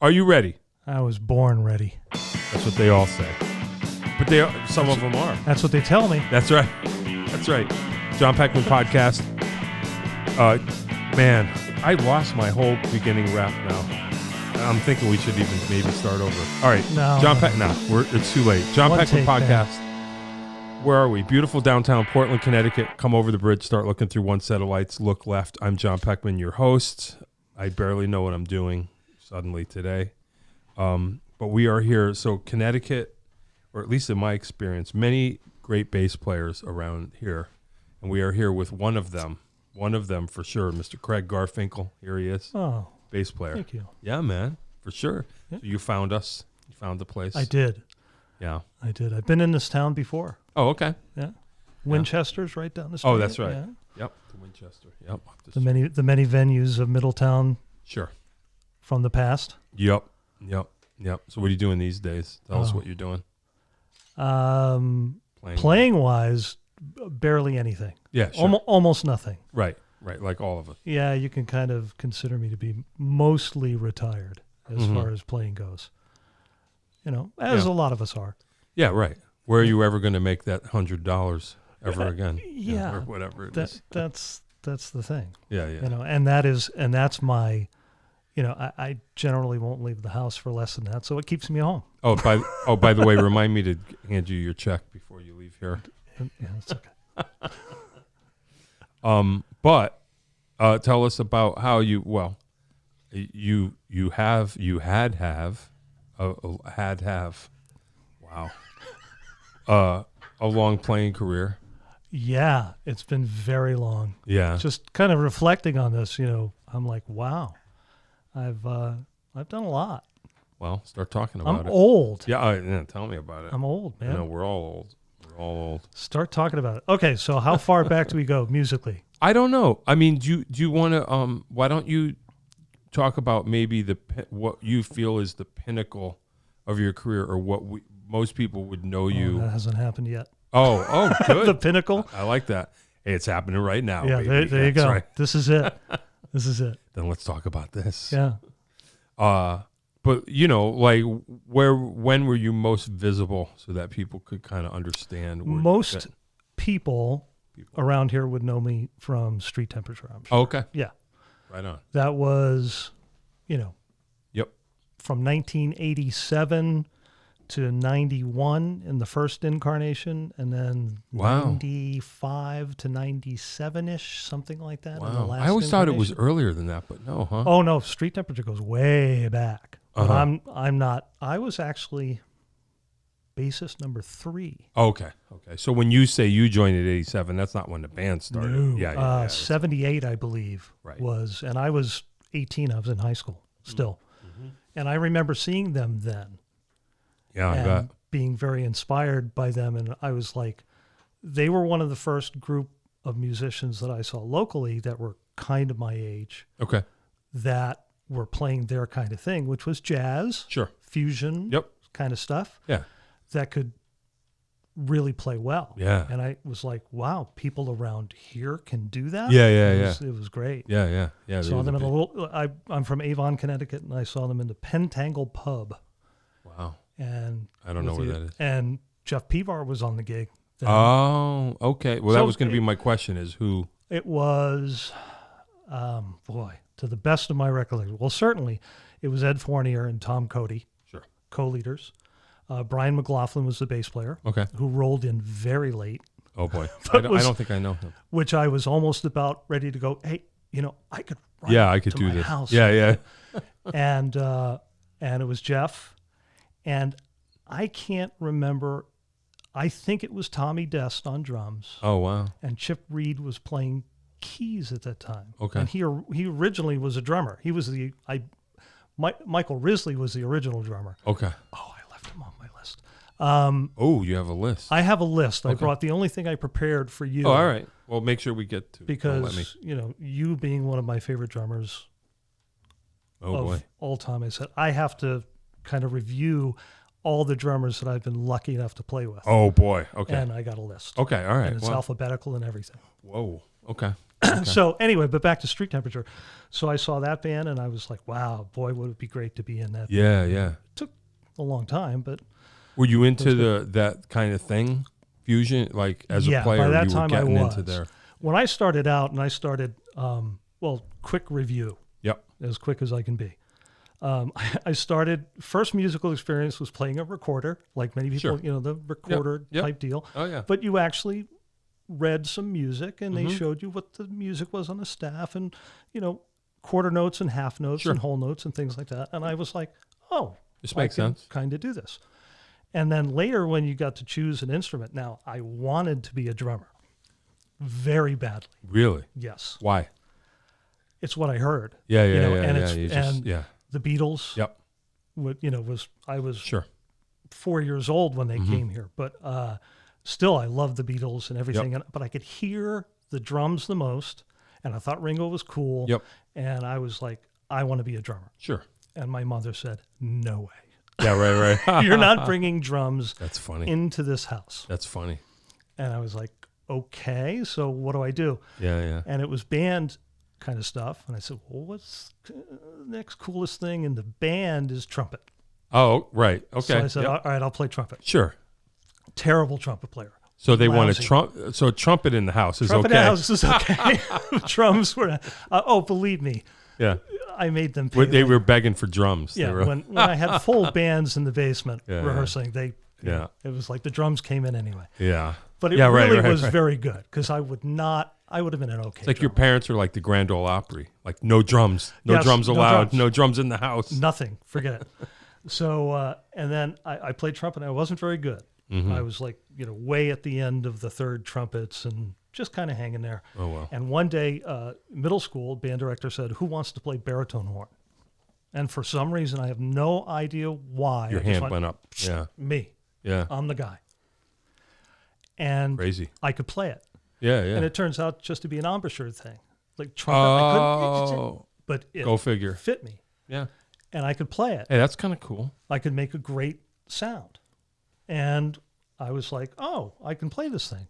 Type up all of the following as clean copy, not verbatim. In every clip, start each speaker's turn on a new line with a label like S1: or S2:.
S1: Are you ready?
S2: I was born ready.
S1: That's what they all say. But some of them are.
S2: That's what they tell me.
S1: That's right. That's right. John Peckman podcast. Man, I lost my whole beginning rap now. I'm thinking we should even maybe start over. All right.
S2: No.
S1: John Peckman. No, it's too late. John Peckman podcast. Where are we? Beautiful downtown Portland, Connecticut. Come over the bridge, start looking through one set of lights, look left. I'm John Peckman, your host. I barely know what I'm doing suddenly today. But we are here. So Connecticut, or at least in my experience, many great bass players around here. And we are here with one of them for sure, Mr. Craig Garfinkel. Here he is.
S2: Oh,
S1: bass player.
S2: thank you.
S1: Yeah, man, for sure.
S2: Yeah.
S1: So you found us. You found the place.
S2: I did.
S1: Yeah.
S2: I did. I've been in this town before.
S1: Oh, okay.
S2: Yeah. Winchester's right down the street.
S1: Oh, that's right.
S2: Yeah.
S1: Yep. The Winchester. Yep.
S2: The many venues of Middletown.
S1: Sure.
S2: From the past.
S1: Yep. So what are you doing these days? Tell us what you're doing.
S2: Playing wise, barely anything.
S1: Yeah, sure.
S2: Almost nothing.
S1: Right. Like all of us.
S2: Yeah, you can kind of consider me to be mostly retired as far as playing goes. You know, as a lot of us are.
S1: Yeah, right. Where are you ever going to make that $100 ever again?
S2: Yeah,
S1: or whatever it is.
S2: That's the thing.
S1: Yeah.
S2: You know, and that's my. You know, I generally won't leave the house for less than that, so it keeps me home.
S1: By the way, remind me to hand you your check before you leave here.
S2: Yeah, that's okay.
S1: But tell us about how you a long playing career.
S2: Yeah, it's been very long.
S1: Yeah.
S2: Just kind of reflecting on this, you know, I'm like, wow, I've done a lot.
S1: Well, start talking about it.
S2: I'm old.
S1: Yeah, tell me about it.
S2: I'm old, man.
S1: No, we're all old.
S2: Start talking about it. Okay, so how far back do we go musically?
S1: I don't know. I mean, do you want to? Why don't you talk about maybe what you feel is the pinnacle of your career, or what most people would know you?
S2: That hasn't happened yet.
S1: Oh, good.
S2: The pinnacle.
S1: I like that. Hey, it's happening right now.
S2: Yeah,
S1: baby.
S2: there you go.
S1: Right.
S2: This is it.
S1: Then let's talk about this.
S2: Yeah.
S1: But you know, like when were you most visible so that people could kind of understand?
S2: Most people around here would know me from Street Temperature, I'm sure.
S1: Oh, okay.
S2: Yeah.
S1: Right on.
S2: That was, you know.
S1: Yep.
S2: From 1987 to 91 in the first incarnation, and then 95 to 97-ish, something like that.
S1: Wow.
S2: In the last
S1: I always thought it was
S2: incarnation.
S1: earlier than that, but no, huh?
S2: Oh, no. Street Temperature goes way back.
S1: Uh-huh.
S2: But I'm not. I was actually bassist number 3.
S1: Okay. So when you say you joined at 87, that's not when the band started.
S2: No.
S1: Yeah.
S2: 78, I believe, was, and I was 18. I was in high school still. Mm-hmm. And I remember seeing them then.
S1: Yeah, I bet.
S2: Being very inspired by them. And I was like, they were one of the first group of musicians that I saw locally that were kind of my age.
S1: Okay.
S2: That were playing their kind of thing, which was jazz,
S1: sure,
S2: fusion, kind of stuff.
S1: Yeah.
S2: That could really play well.
S1: Yeah.
S2: And I was like, wow, people around here can do that?
S1: Yeah.
S2: It was great.
S1: Yeah.
S2: Saw them at I'm from Avon, Connecticut, and I saw them in the Pentangle Pub.
S1: Wow.
S2: And
S1: I don't know where that is.
S2: And Jeff Pevar was on the gig then.
S1: Oh, okay. Well, that was going to be my question, is who?
S2: It was, to the best of my recollection. Well, certainly it was Ed Fournier and Tom Cody.
S1: Sure.
S2: Co-leaders. Brian McLaughlin was the bass player.
S1: Okay.
S2: Who rolled in very late.
S1: Oh, boy. I don't think I know him.
S2: Which I was almost about ready to go, hey, you know, I could run
S1: I could
S2: to
S1: do
S2: my
S1: this.
S2: house.
S1: Yeah.
S2: And it was Jeff. And I can't remember. I think it was Tommy Dest on drums.
S1: Oh, wow.
S2: And Chip Reed was playing keys at that time.
S1: Okay.
S2: And he originally was a drummer. He was Michael Risley was the original drummer.
S1: Okay.
S2: Oh, I left him on my list.
S1: You have a list.
S2: I have a list.
S1: Okay.
S2: I brought the only thing I prepared for you.
S1: Oh, all right. Well, make sure we get to
S2: because you know, you being one of my favorite drummers of all time, I said I have to kind of review all the drummers that I've been lucky enough to play with.
S1: Oh boy. Okay.
S2: And I got a list.
S1: Okay. All right.
S2: And it's alphabetical and everything.
S1: Whoa. Okay.
S2: So anyway, but back to Street Temperature. So I saw that band and I was like, wow, boy, would it be great to be in that.
S1: Yeah,
S2: band. It took a long time, but.
S1: Were you into that kind of thing, fusion, like as a player?
S2: By that
S1: you
S2: time
S1: were getting
S2: I was.
S1: into there.
S2: When I started out, and I started, quick review.
S1: Yep.
S2: As quick as I can be. I started, first musical experience was playing a recorder, like many people, the recorder type deal.
S1: Oh, yeah.
S2: But you actually read some music and they showed you what the music was on the staff and, quarter notes and half notes and whole notes and things like that. And I was like, oh,
S1: this makes sense.
S2: Kind of do this. And then later when you got to choose an instrument, now I wanted to be a drummer very badly.
S1: Really?
S2: Yes.
S1: Why?
S2: It's what I heard.
S1: Yeah.
S2: And the Beatles.
S1: Yep.
S2: I was
S1: sure
S2: 4 years old when they came here, but still I loved the Beatles and everything.
S1: Yep.
S2: But I could hear the drums the most, and I thought Ringo was cool.
S1: Yep.
S2: And I was like, I want to be a drummer.
S1: Sure.
S2: And my mother said, no way.
S1: Yeah, right.
S2: You're not bringing drums
S1: That's funny.
S2: into this house.
S1: That's funny.
S2: And I was like, okay, so what do I do?
S1: Yeah.
S2: And it was band kind of stuff. And I said, well, what's the next coolest thing in the band is trumpet.
S1: Oh, right. Okay.
S2: So I said, all right, I'll play trumpet.
S1: Sure.
S2: Terrible trumpet player.
S1: So they want
S2: Lousy.
S1: So trumpet in the house is
S2: Trumpet
S1: okay.
S2: in the house is okay. Drums were, believe me.
S1: Yeah.
S2: I made them pay.
S1: They were begging for drums.
S2: Yeah, when I had full bands in the basement rehearsing, it was like the drums came in anyway.
S1: Yeah.
S2: But it really was very good because I would have been an okay
S1: It's like
S2: drummer.
S1: your parents are like the Grand Ole Opry, like no drums, no drums allowed, no drums in the house.
S2: Nothing, forget it. So, and then I played trumpet and I wasn't very good. I was like, way at the end of the third trumpets and just kind of hanging there.
S1: Oh, wow.
S2: And one day, middle school, band director said, who wants to play baritone horn? And for some reason, I have no idea why.
S1: Your hand went up. Yeah.
S2: Me.
S1: Yeah.
S2: I'm the guy. And
S1: crazy.
S2: I could play it.
S1: Yeah.
S2: And it turns out just to be an embouchure thing. Like trumpet, I couldn't, but it
S1: go figure.
S2: Fit me.
S1: Yeah.
S2: And I could play it.
S1: Hey, that's kind of cool.
S2: I could make a great sound. And I was like, oh, I can play this thing.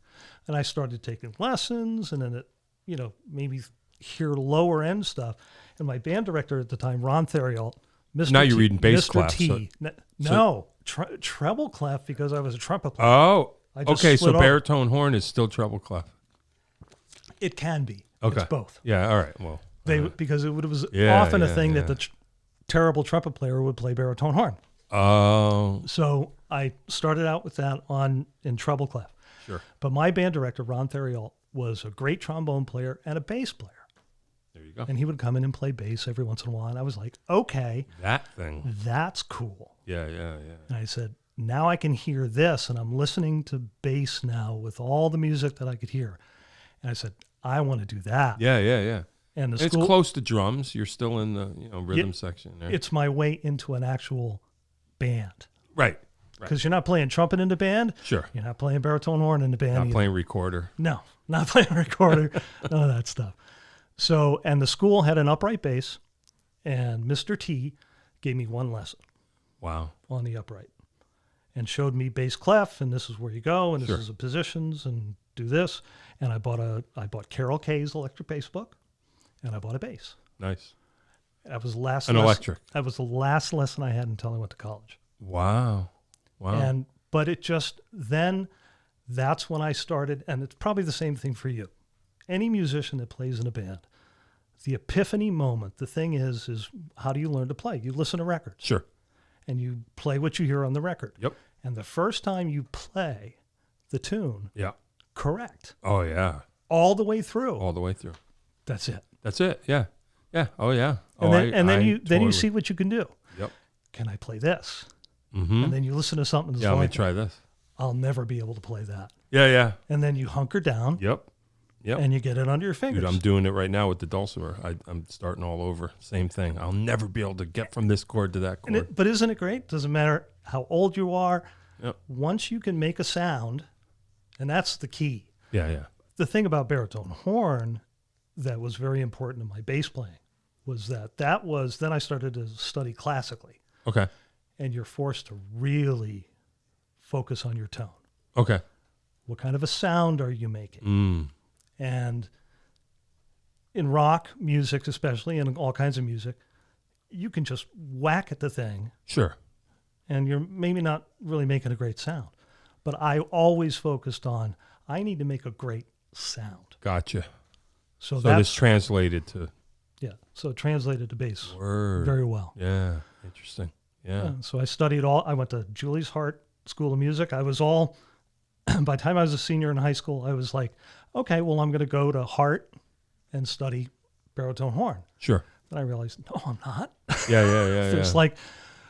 S2: And I started taking lessons and then it, maybe hear lower end stuff. And my band director at the time, Ron Theriault, Mr.
S1: Now you're reading bass
S2: Mr.
S1: clef.
S2: T. Treble clef because I was a trumpet player.
S1: Oh, okay. So
S2: slid
S1: baritone horn is still treble clef.
S2: It can be.
S1: Okay.
S2: It's both.
S1: Yeah. All right. Well,
S2: because it was often a thing that the terrible trumpet player would play baritone horn.
S1: Oh.
S2: So I started out with that in treble clef.
S1: Sure.
S2: But my band director, Ron Theriault, was a great trombone player and a bass player.
S1: There you go.
S2: And he would come in and play bass every once in a while. And I was like, okay.
S1: That thing.
S2: That's cool.
S1: Yeah.
S2: And I said, now I can hear this. And I'm listening to bass now with all the music that I could hear. And I said, I want to do that.
S1: Yeah.
S2: And
S1: it's close to drums. You're still in the rhythm section there.
S2: It's my way into an actual band.
S1: Right.
S2: Because you're not playing trumpet in the band.
S1: Sure.
S2: You're not playing baritone horn in the band.
S1: Not playing recorder.
S2: No, not playing recorder. None of that stuff. So, and the school had an upright bass, and Mr. T gave me one lesson.
S1: Wow.
S2: On the upright, and showed me bass clef, and this is where you go, and this is the positions, and do this. And I bought Carol Kay's electric bass book, and I bought a bass.
S1: Nice.
S2: That was the last
S1: electric.
S2: That was the last lesson I had until I went to college.
S1: Wow.
S2: But it just, then that's when I started, and it's probably the same thing for you. Any musician that plays in a band, the epiphany moment, the thing is how do you learn to play? You listen to records.
S1: Sure.
S2: And you play what you hear on the record.
S1: Yep.
S2: And the first time you play the tune, correct.
S1: Oh, yeah.
S2: All the way through.
S1: That's it.
S2: That's it.
S1: Yeah. Yeah. Oh, yeah.
S2: And then you see what you can do.
S1: Yep.
S2: Can I play this?
S1: Mm-hmm.
S2: And then you listen to something that's
S1: let me try this.
S2: I'll never be able to play that.
S1: Yeah.
S2: And then you hunker down.
S1: Yep.
S2: And you get it under your fingers.
S1: Dude, I'm doing it right now with the dulcimer. I'm starting all over. Same thing. I'll never be able to get from this chord to that chord.
S2: But isn't it great? Doesn't matter how old you are.
S1: Yep.
S2: Once you can make a sound, and that's the key.
S1: Yeah.
S2: The thing about baritone horn that was very important in my bass playing was then I started to study classically.
S1: Okay.
S2: And you're forced to really focus on your tone.
S1: Okay.
S2: What kind of a sound are you making? And in rock music, especially, and all kinds of music, you can just whack at the thing.
S1: Sure.
S2: And you're maybe not really making a great sound. But I always focused on, I need to make a great sound.
S1: Gotcha.
S2: So
S1: this translated to...
S2: Yeah, so it translated to bass
S1: Word.
S2: very well.
S1: Yeah, interesting. Yeah.
S2: So I studied I went to Julie's Hart School of Music. I was by the time I was a senior in high school, I was like, okay, well, I'm going to go to Hart and study baritone horn.
S1: Sure.
S2: Then I realized, no, I'm not.
S1: Yeah.
S2: It's like,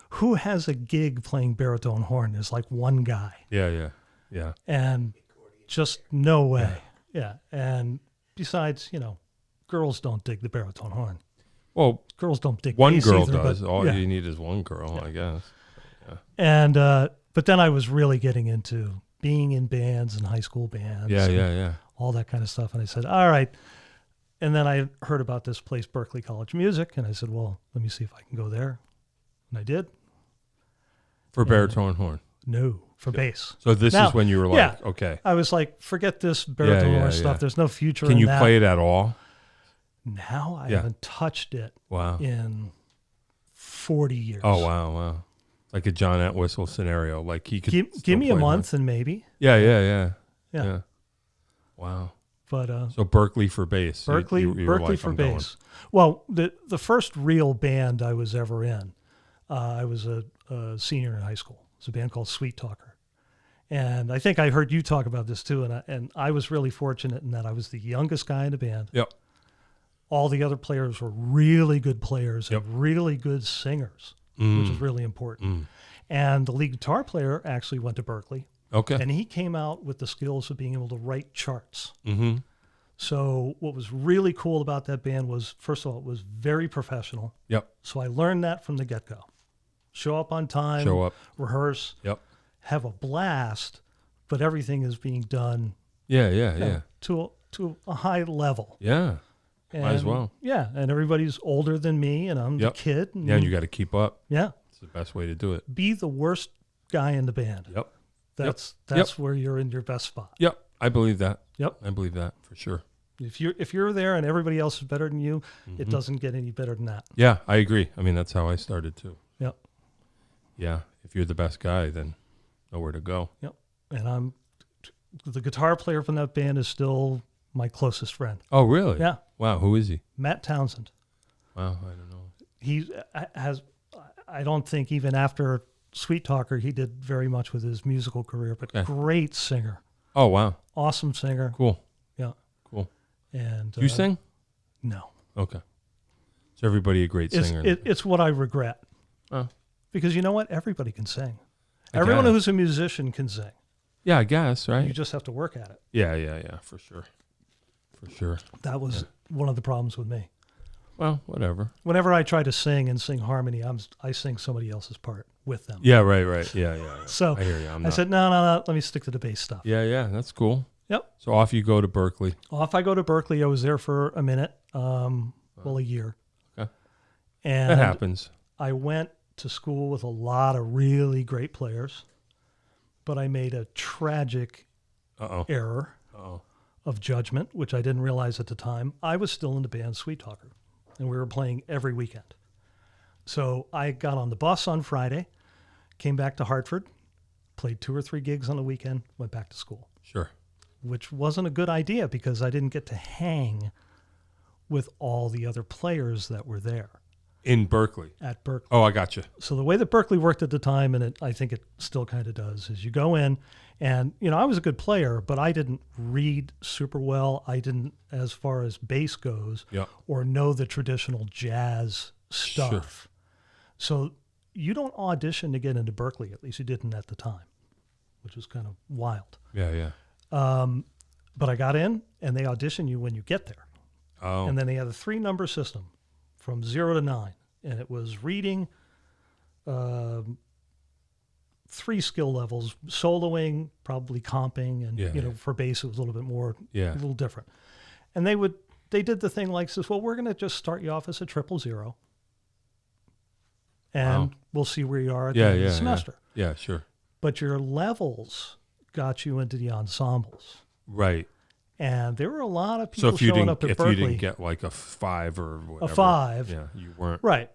S2: who has a gig playing baritone horn? There's like one guy.
S1: Yeah.
S2: And just no way. Yeah. And besides, girls don't dig the baritone horn.
S1: Well,
S2: girls don't dig
S1: one
S2: bass
S1: girl
S2: either,
S1: does.
S2: but,
S1: All you need is one girl, I guess. Yeah.
S2: And but then I was really getting into being in bands and high school bands.
S1: Yeah.
S2: All that kind of stuff. And I said, all right. And then I heard about this place, Berkeley College of Music, and I said, well, let me see if I can go there. And I did.
S1: For baritone horn?
S2: No, for bass.
S1: So this is when you were like, okay.
S2: I was like, forget this baritone horn stuff. There's no future in that.
S1: Can you play it at all?
S2: Now I haven't touched it in 40 years.
S1: Oh, wow. Like a John Entwistle scenario. Like he could
S2: give me a month and maybe.
S1: Yeah. Wow.
S2: But
S1: so Berkeley for bass.
S2: Berkeley for bass. Well, the first real band I was ever in, I was a senior in high school. It was a band called Sweet Talker. And I think I heard you talk about this too. And I was really fortunate in that I was the youngest guy in the band.
S1: Yep.
S2: All the other players were really good players and really good singers, which is really important. And the lead guitar player actually went to Berkeley.
S1: Okay.
S2: And he came out with the skills of being able to write charts.
S1: Mm-hmm.
S2: So what was really cool about that band was, first of all, it was very professional.
S1: Yep.
S2: So I learned that from the get-go. Show up on time.
S1: Show up.
S2: Rehearse.
S1: Yep.
S2: Have a blast, but everything is being done.
S1: Yeah.
S2: To a high level.
S1: Yeah. Might as well.
S2: Yeah, and everybody's older than me, and I'm the kid. And
S1: and you got to keep up.
S2: Yeah.
S1: It's the best way to do it.
S2: Be the worst guy in the band.
S1: Yep.
S2: That's where you're in your best spot.
S1: Yep. I believe that.
S2: Yep.
S1: I believe that for sure.
S2: If you're there and everybody else is better than you, it doesn't get any better than that.
S1: Yeah, I agree. I mean, that's how I started too.
S2: Yep.
S1: Yeah. If you're the best guy, then nowhere to go.
S2: Yep. And the guitar player from that band is still my closest friend.
S1: Oh, really?
S2: Yeah.
S1: Wow. Who is he?
S2: Matt Townsend.
S1: Wow. I don't know.
S2: He I don't think even after Sweet Talker, he did very much with his musical career, but great singer.
S1: Oh, wow.
S2: Awesome singer.
S1: Cool.
S2: Yeah.
S1: Cool.
S2: And
S1: you sing?
S2: No.
S1: Okay. So everybody a great singer.
S2: It's what I regret.
S1: Oh.
S2: Because you know what? Everybody can sing. Everyone who's a musician can sing.
S1: Yeah, I guess, right?
S2: You just have to work at it.
S1: Yeah, for sure. For sure.
S2: That was one of the problems with me.
S1: Well, whatever.
S2: Whenever I try to sing and sing harmony, I sing somebody else's part with them.
S1: Yeah, right. Yeah.
S2: So
S1: I hear you.
S2: I said, no, let me stick to the bass stuff.
S1: Yeah, that's cool.
S2: Yep.
S1: So off you go to Berkeley.
S2: Off I go to Berkeley. I was there for a minute, a year.
S1: Okay.
S2: And
S1: that happens.
S2: I went to school with a lot of really great players, but I made a tragic error of judgment, which I didn't realize at the time. I was still in the band Sweet Talker, and we were playing every weekend. So I got on the bus on Friday, came back to Hartford, played 2 or 3 gigs on the weekend, went back to school.
S1: Sure.
S2: Which wasn't a good idea because I didn't get to hang with all the other players that were there.
S1: In Berkeley?
S2: At Berkeley.
S1: Oh, I got you.
S2: So the way that Berkeley worked at the time, and I think it still kind of does, is you go in and, I was a good player, but I didn't read super well. I didn't, as far as bass goes, or know the traditional jazz stuff. Sure. So you don't audition to get into Berkeley, at least you didn't at the time, which was kind of wild.
S1: Yeah.
S2: But I got in, and they audition you when you get there.
S1: Oh.
S2: And then they had a 3-number system from 0 to 9. And it was reading 3 skill levels, soloing, probably comping, and for bass it was a little bit more, a little different. And they did the thing like this, well, we're going to just start you off as a 000. And we'll see where you are at the end of the semester.
S1: Yeah, sure.
S2: But your levels got you into the ensembles.
S1: Right.
S2: And there were a lot of
S1: So
S2: people
S1: if you
S2: showing
S1: didn't,
S2: up at
S1: if
S2: Berkeley.
S1: you didn't get like a 5 or whatever,
S2: A 5.
S1: yeah, you weren't.
S2: Right.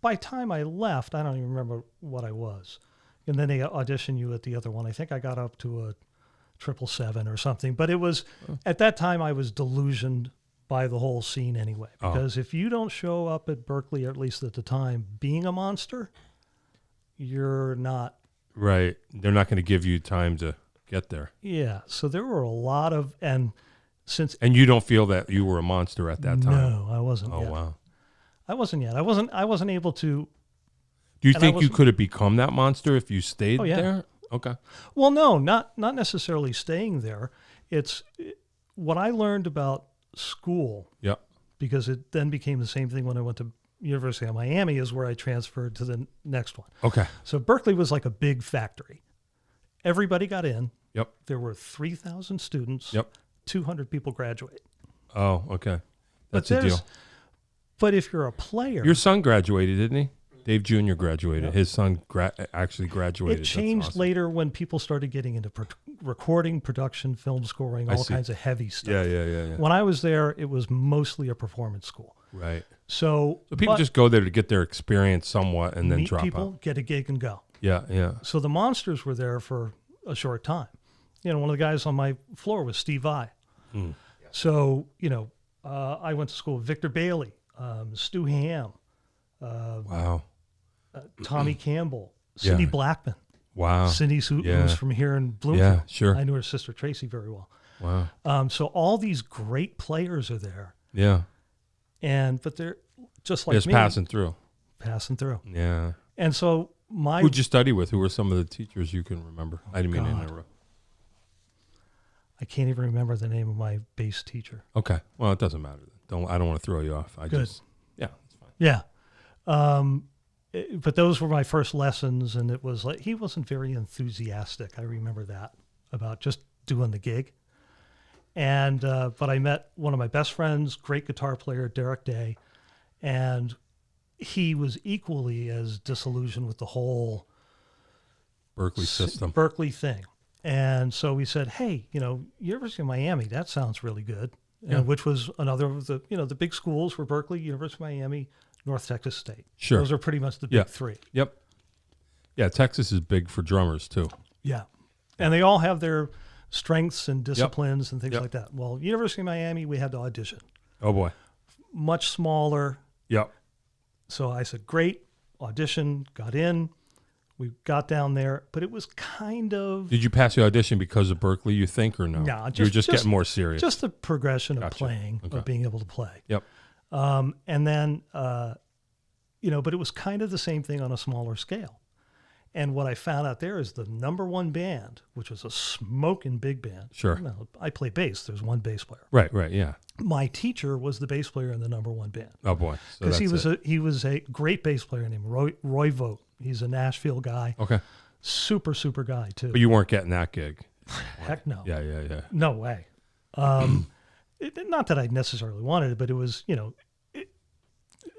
S2: By time I left, I don't even remember what I was. And then they audition you at the other one. I think I got up to a 777 or something. But it was, at that time, I was delusioned by the whole scene anyway. Because if you don't show up at Berkeley, at least at the time, being a monster, you're not.
S1: Right. They're not going to give you time to get there.
S2: Yeah. So there were a lot of, and
S1: you don't feel that you were a monster at that time?
S2: No, I wasn't yet.
S1: Oh, wow.
S2: I wasn't yet. I wasn't able to.
S1: Do you think you could have become that monster if you stayed there? Okay.
S2: Well, no, not necessarily staying there. It's what I learned about school.
S1: Yep.
S2: Because it then became the same thing when I went to University of Miami, is where I transferred to the next one.
S1: Okay.
S2: So Berkeley was like a big factory. Everybody got in.
S1: Yep.
S2: There were 3,000 students.
S1: Yep.
S2: 200 people graduate.
S1: Oh, okay. That's a deal.
S2: But if you're a player,
S1: your son graduated, didn't he? Dave Jr. graduated. Yep. His son actually graduated.
S2: It changed later when people started getting into recording, production, film scoring, all kinds of heavy stuff.
S1: Yeah.
S2: When I was there, it was mostly a performance school.
S1: Right.
S2: So
S1: people just go there to get their experience somewhat and then drop
S2: people,
S1: out.
S2: Get a gig and go.
S1: Yeah.
S2: So the monsters were there for a short time. One of the guys on my floor was Steve Vai. So, I went to school with Victor Bailey, Stu Ham.
S1: Wow.
S2: Tommy Campbell, Cindy Blackman.
S1: Wow.
S2: Cindy who's from here in Bloomfield.
S1: Yeah, sure.
S2: I knew her sister Tracy very well.
S1: Wow.
S2: So all these great players are there.
S1: Yeah.
S2: But they're just like
S1: just
S2: me.
S1: Passing through.
S2: Yeah. And so
S1: who'd you study with? Who were some of the teachers you can remember? I didn't mean to interrupt.
S2: I can't even remember the name of my bass teacher.
S1: Okay. Well, it doesn't matter. I don't want to throw you off.
S2: Good.
S1: It's fine.
S2: Yeah. But those were my first lessons, and it was like he wasn't very enthusiastic. I remember that about just doing the gig. And but I met one of my best friends, great guitar player, Derek Day, and he was equally as disillusioned with the whole
S1: Berkeley system,
S2: Berkeley thing. And so we said, hey, University of Miami, that sounds really good. And which was another of the, the big schools were Berkeley, University of Miami, North Texas State.
S1: Sure.
S2: Those are pretty much the big three.
S1: Yep. Yeah, Texas is big for drummers too.
S2: Yeah. And they all have their strengths and disciplines and things like that. Well, University of Miami, we had to audition.
S1: Oh, boy.
S2: Much smaller.
S1: Yep.
S2: So I said, great, audition, got in. We got down there, but it was kind of...
S1: Did you pass the audition because of Berkeley, you think, or no?
S2: No.
S1: You were just getting more serious.
S2: Just the progression of playing, of being able to play.
S1: Yep.
S2: And then, but it was kind of the same thing on a smaller scale. And what I found out there is the number one band, which was a smoking big band.
S1: Sure.
S2: I play bass. There's one bass player.
S1: Right, yeah.
S2: My teacher was the bass player in the number one band.
S1: Oh, boy.
S2: Because he was a great bass player named Roy Vogt. He's a Nashville guy.
S1: Okay.
S2: Super, super guy, too.
S1: But you weren't getting that gig.
S2: Heck no.
S1: Yeah.
S2: No way. Not that I necessarily wanted it, but it was, it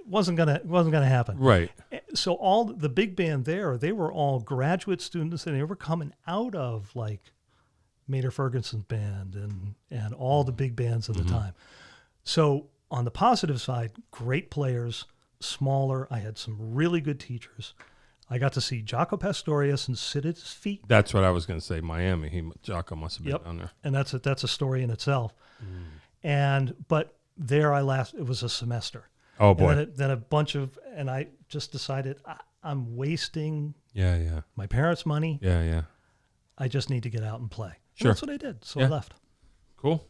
S2: wasn't gonna happen.
S1: Right.
S2: So all the big band there, they were all graduate students, and they were coming out of like Maynard Ferguson's band and all the big bands of the time. So on the positive side, great players, smaller. I had some really good teachers. I got to see Jaco Pastorius and sit at his feet.
S1: That's what I was going to say. Miami. Jaco must have been down there.
S2: And that's a story in itself. But there it was a semester.
S1: Oh, boy.
S2: And then a bunch of, and I just decided I'm wasting my parents' money.
S1: Yeah.
S2: I just need to get out and play.
S1: Sure.
S2: And that's what I did. So I left.
S1: Cool.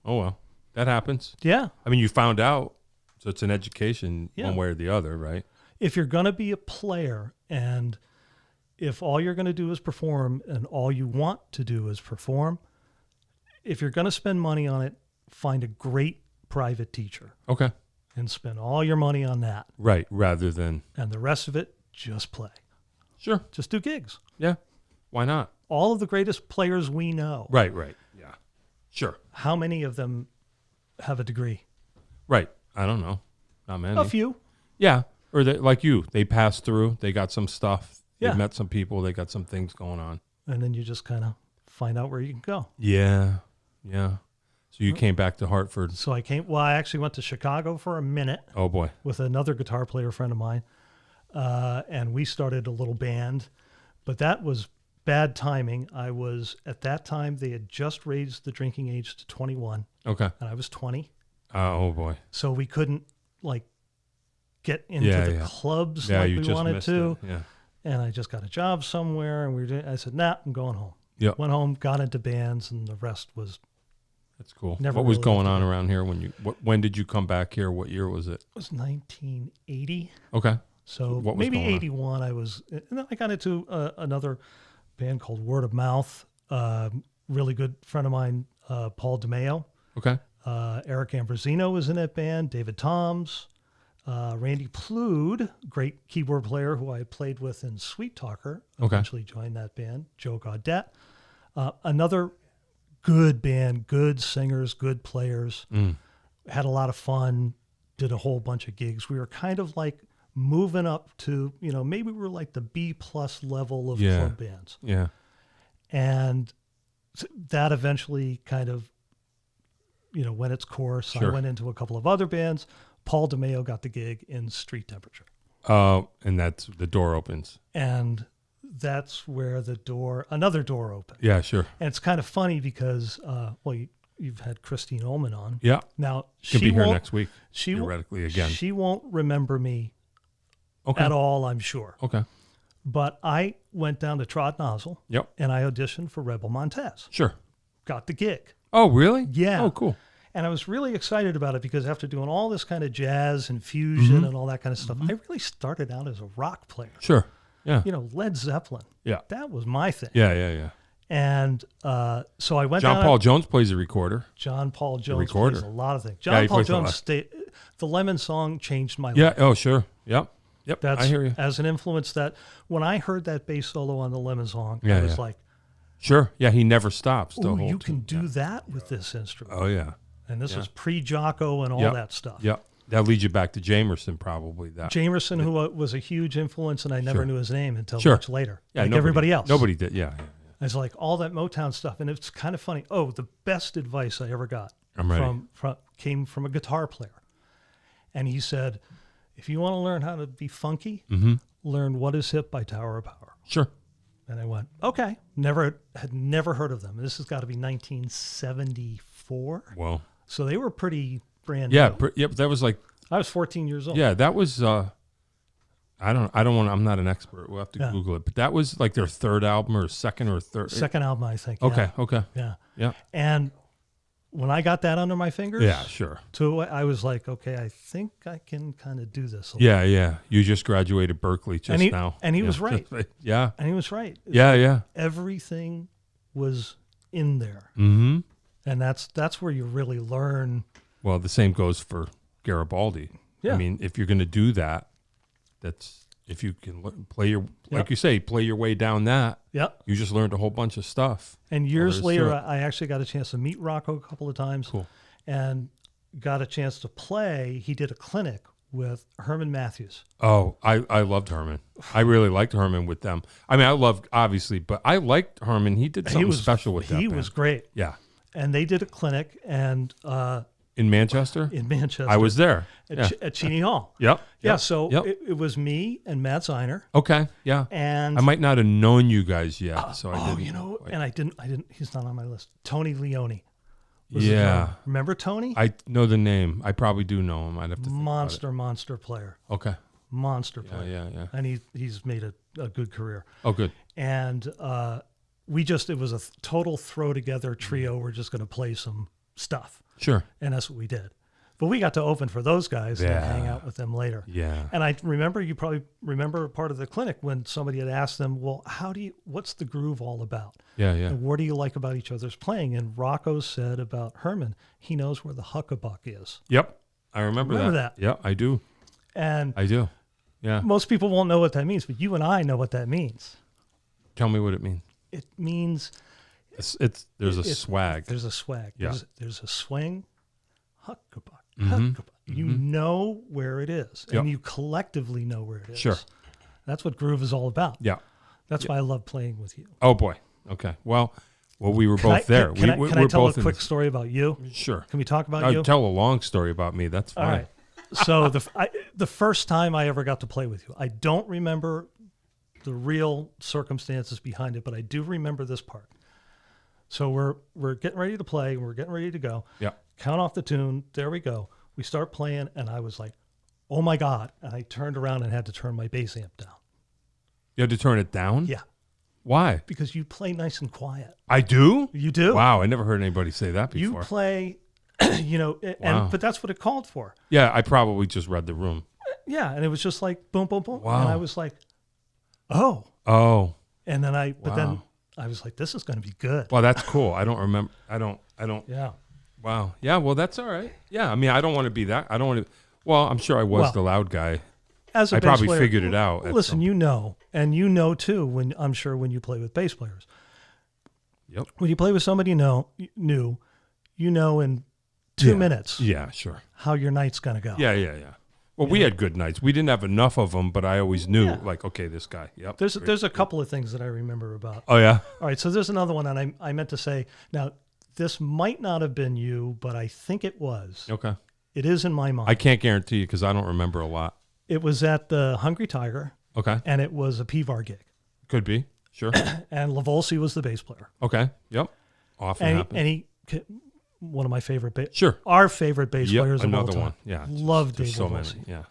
S1: Oh, well. That happens.
S2: Yeah.
S1: I mean, you found out, so it's an education one way or the other, right?
S2: If you're going to be a player, and if all you're going to do is perform and all you want to do is perform, if you're going to spend money on it, find a great private teacher.
S1: Okay.
S2: And spend all your money on that.
S1: Right, rather than...
S2: And the rest of it, just play.
S1: Sure.
S2: Just do gigs.
S1: Yeah. Why not?
S2: All of the greatest players we know.
S1: Right. Yeah. Sure.
S2: How many of them have a degree?
S1: Right. I don't know. Not many.
S2: A few.
S1: Yeah. Or like you, they passed through, they got some stuff,
S2: they
S1: met some people, they got some things going on.
S2: And then you just kind of find out where you can go.
S1: Yeah. So you came back to Hartford.
S2: So I actually went to Chicago for a minute.
S1: Oh, boy.
S2: With another guitar player friend of mine. And we started a little band. But that was bad timing. At that time, they had just raised the drinking age to 21.
S1: Okay.
S2: And I was 20.
S1: Oh, boy.
S2: So we couldn't, get into the clubs like we wanted to.
S1: It. Yeah.
S2: And I just got a job somewhere. And I said, nah, I'm going home.
S1: Yep.
S2: Went home, got into bands, and the rest was...
S1: That's cool.
S2: Never
S1: what was
S2: really
S1: going on around here when did you come back here? What year was it?
S2: It was 1980.
S1: Okay.
S2: So
S1: what was
S2: maybe
S1: going on?
S2: 81. And then I got into another band called Word of Mouth. Really good friend of mine, Paul DeMeo.
S1: Okay.
S2: Eric Ambrosino was in that band. David Toms. Randy Plude, great keyboard player who I played with in Sweet Talker, eventually joined that band. Joe Gaudette. Another good band, good singers, good players. Had a lot of fun, did a whole bunch of gigs. We were kind of like moving up to, maybe we were like the B+ level of club bands.
S1: Yeah.
S2: And that eventually kind of, went its course.
S1: Sure.
S2: I went into a couple of other bands. Paul DeMeo got the gig in Street Temperature.
S1: And that's the door opens.
S2: And that's where another door opened.
S1: Yeah, sure.
S2: And it's kind of funny because, you've had Christine Ullman on.
S1: Yeah.
S2: Now,
S1: She'll be here next week,
S2: she
S1: theoretically, again.
S2: She won't remember me at all, I'm sure.
S1: Okay.
S2: But I went down to Trot Nozzle.
S1: Yep.
S2: And I auditioned for Rebel Montez.
S1: Sure.
S2: Got the gig.
S1: Oh, really?
S2: Yeah.
S1: Oh, cool.
S2: And I was really excited about it because after doing all this kind of jazz and fusion and all that kind of stuff, I really started out as a rock player.
S1: Sure. Yeah.
S2: Led Zeppelin.
S1: Yeah.
S2: That was my thing.
S1: Yeah.
S2: And so I went
S1: John
S2: down.
S1: Paul Jones plays a recorder.
S2: John Paul Jones
S1: recorder.
S2: plays a lot of things. John Paul
S1: plays a lot.
S2: Jones, the Lemon Song changed my life.
S1: Yeah. Oh, sure. Yep.
S2: That's
S1: I hear you.
S2: as an influence that when I heard that bass solo on the Lemon Song,
S1: Yeah,
S2: I was like,
S1: sure. Yeah, he never stops.
S2: "Oh, you can do that with this instrument."
S1: Oh, yeah.
S2: And this was pre-Jocko and all that stuff.
S1: Yep. That leads you back to Jamerson, probably.
S2: Jamerson, who was a huge influence, and I never knew his name until much later.
S1: Yeah,
S2: like everybody else.
S1: Nobody did. Yeah.
S2: It's like all that Motown stuff, and it's kind of funny. Oh, the best advice I ever got came from a guitar player, and he said, "If you want to learn how to be funky, learn What Is Hip by Tower of Power."
S1: Sure.
S2: And I went, okay. Had never heard of them. This has got to be 1974.
S1: Well.
S2: So they were pretty brand new.
S1: Yeah, but that was like.
S2: I was 14 years old.
S1: Yeah, that was. I don't want. I'm not an expert. We'll have to Google it. But that was like their third album or second or third.
S2: Second album, I think.
S1: Okay.
S2: Yeah.
S1: Yeah.
S2: And when I got that under my fingers,
S1: yeah, sure.
S2: I was like, okay, I think I can kind of do this.
S1: Yeah. You just graduated Berkeley now.
S2: And he was right.
S1: Yeah.
S2: And he was right.
S1: Yeah.
S2: Everything was in there.
S1: Mm-hmm.
S2: And that's where you really learn.
S1: Well, the same goes for Garibaldi.
S2: Yeah.
S1: I mean, if you're going to do that, that's if you can play your way down that.
S2: Yep.
S1: You just learned a whole bunch of stuff.
S2: And years later, I actually got a chance to meet Rocco a couple of times.
S1: Cool.
S2: And got a chance to play. He did a clinic with Herman Matthews.
S1: Oh, I loved Herman. I really liked Herman with them. I mean, I loved, obviously, but I liked Herman. He did something special with that.
S2: He was great.
S1: Yeah.
S2: And they did a clinic and
S1: in Manchester?
S2: In Manchester.
S1: I was there.
S2: At Cheney Hall.
S1: Yep.
S2: Yeah, so it was me and Matt Zeiner.
S1: Okay, yeah.
S2: And
S1: I might not have known you guys yet, so I didn't.
S2: And I didn't, he's not on my list. Tony Leone.
S1: Yeah.
S2: Remember Tony?
S1: I know the name. I probably do know him. I'd have to think
S2: monster player.
S1: Okay.
S2: Monster player.
S1: Yeah.
S2: And he's made a good career.
S1: Oh, good.
S2: And it was a total throw together trio. We're just going to play some stuff.
S1: Sure.
S2: And that's what we did. But we got to open for those guys and hang out with them later.
S1: Yeah.
S2: And I remember, you probably remember part of the clinic when somebody had asked them, well, what's the groove all about?
S1: Yeah.
S2: And what do you like about each other's playing? And Rocco said about Herman, he knows where the huckabuck is.
S1: Yep. I remember that. Yeah, I do.
S2: And
S1: I do. Yeah.
S2: Most people won't know what that means, but you and I know what that means.
S1: Tell me what it means.
S2: It means
S1: there's a swag.
S2: There's a swag.
S1: Yeah.
S2: There's a swing. Huckabuck.
S1: Mm-hmm.
S2: You know where it is, and you collectively know where it is.
S1: Sure.
S2: That's what groove is all about.
S1: Yeah.
S2: That's why I love playing with you.
S1: Oh, boy. Okay. Well, Well, we were both there.
S2: Can
S1: We're
S2: I tell a
S1: both in
S2: quick story about you?
S1: Sure.
S2: Can we talk about you?
S1: Tell a long story about me. That's fine.
S2: All right. So the first time I ever got to play with you, I don't remember the real circumstances behind it, but I do remember this part. So we're getting ready to play. We're getting ready to go.
S1: Yeah.
S2: Count off the tune. There we go. We start playing, and I was like, "Oh my God!" And I turned around and had to turn my bass amp down.
S1: You had to turn it down?
S2: Yeah.
S1: Why?
S2: Because you play nice and quiet.
S1: I do?
S2: You do.
S1: Wow, I never heard anybody say that before.
S2: You play, but that's what it called for.
S1: Yeah, I probably just read the room.
S2: Yeah, and it was just like boom, boom, boom.
S1: Wow.
S2: And I was like, oh.
S1: Oh.
S2: And then then I was like, this is going to be good.
S1: Well, that's cool. I don't remember. I don't.
S2: Yeah.
S1: Wow. Yeah, well, that's all right. Yeah, I mean, I don't want to be that. I don't want to. Well, I'm sure I was the loud guy.
S2: As a
S1: I
S2: bass
S1: probably
S2: player,
S1: figured it out.
S2: Listen, you know, and you know too, when you play with bass players.
S1: Yep.
S2: When you play with somebody new, you know in 2 minutes
S1: Yeah, sure.
S2: how your night's going to go.
S1: Yeah. Well, we had good nights. We didn't have enough of them, but I always knew, like, okay, this guy. Yep.
S2: There's a couple of things that I remember about.
S1: Oh, yeah?
S2: All right, so there's another one, and I meant to say, now, this might not have been you, but I think it was.
S1: Okay.
S2: It is in my mind.
S1: I can't guarantee you because I don't remember a lot.
S2: It was at the Hungry Tiger.
S1: Okay.
S2: And it was a PVAR gig.
S1: Could be. Sure.
S2: And Lavolsi was the bass player.
S1: Okay. Yep. Often happens.
S2: And he, one of my favorite bass.
S1: Sure.
S2: Our favorite bass players of all
S1: another
S2: time.
S1: one. Yeah.
S2: Love Dave
S1: so
S2: Lavolsi.
S1: many. Yeah.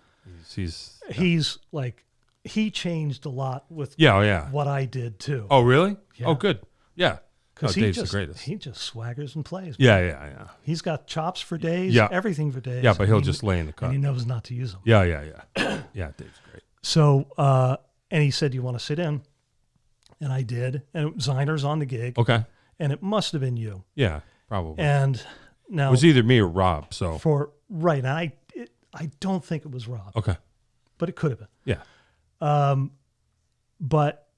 S2: He's like, he changed a lot with what I did too.
S1: Oh, really?
S2: Yeah.
S1: Oh, good. Yeah.
S2: Because
S1: Dave's the greatest.
S2: He just swaggers and plays.
S1: Yeah.
S2: He's got chops for days, everything for days.
S1: Yeah, but he'll just lay in the cut.
S2: And he knows not to use them.
S1: Yeah. Yeah, Dave's great.
S2: So, and he said, "You want to sit in?" And I did. And Zeiner's on the gig.
S1: Okay.
S2: And it must have been you.
S1: Yeah, probably.
S2: And now
S1: it was either me or Rob. So
S2: and I don't think it was Rob.
S1: Okay.
S2: But it could have been.
S1: Yeah.
S2: But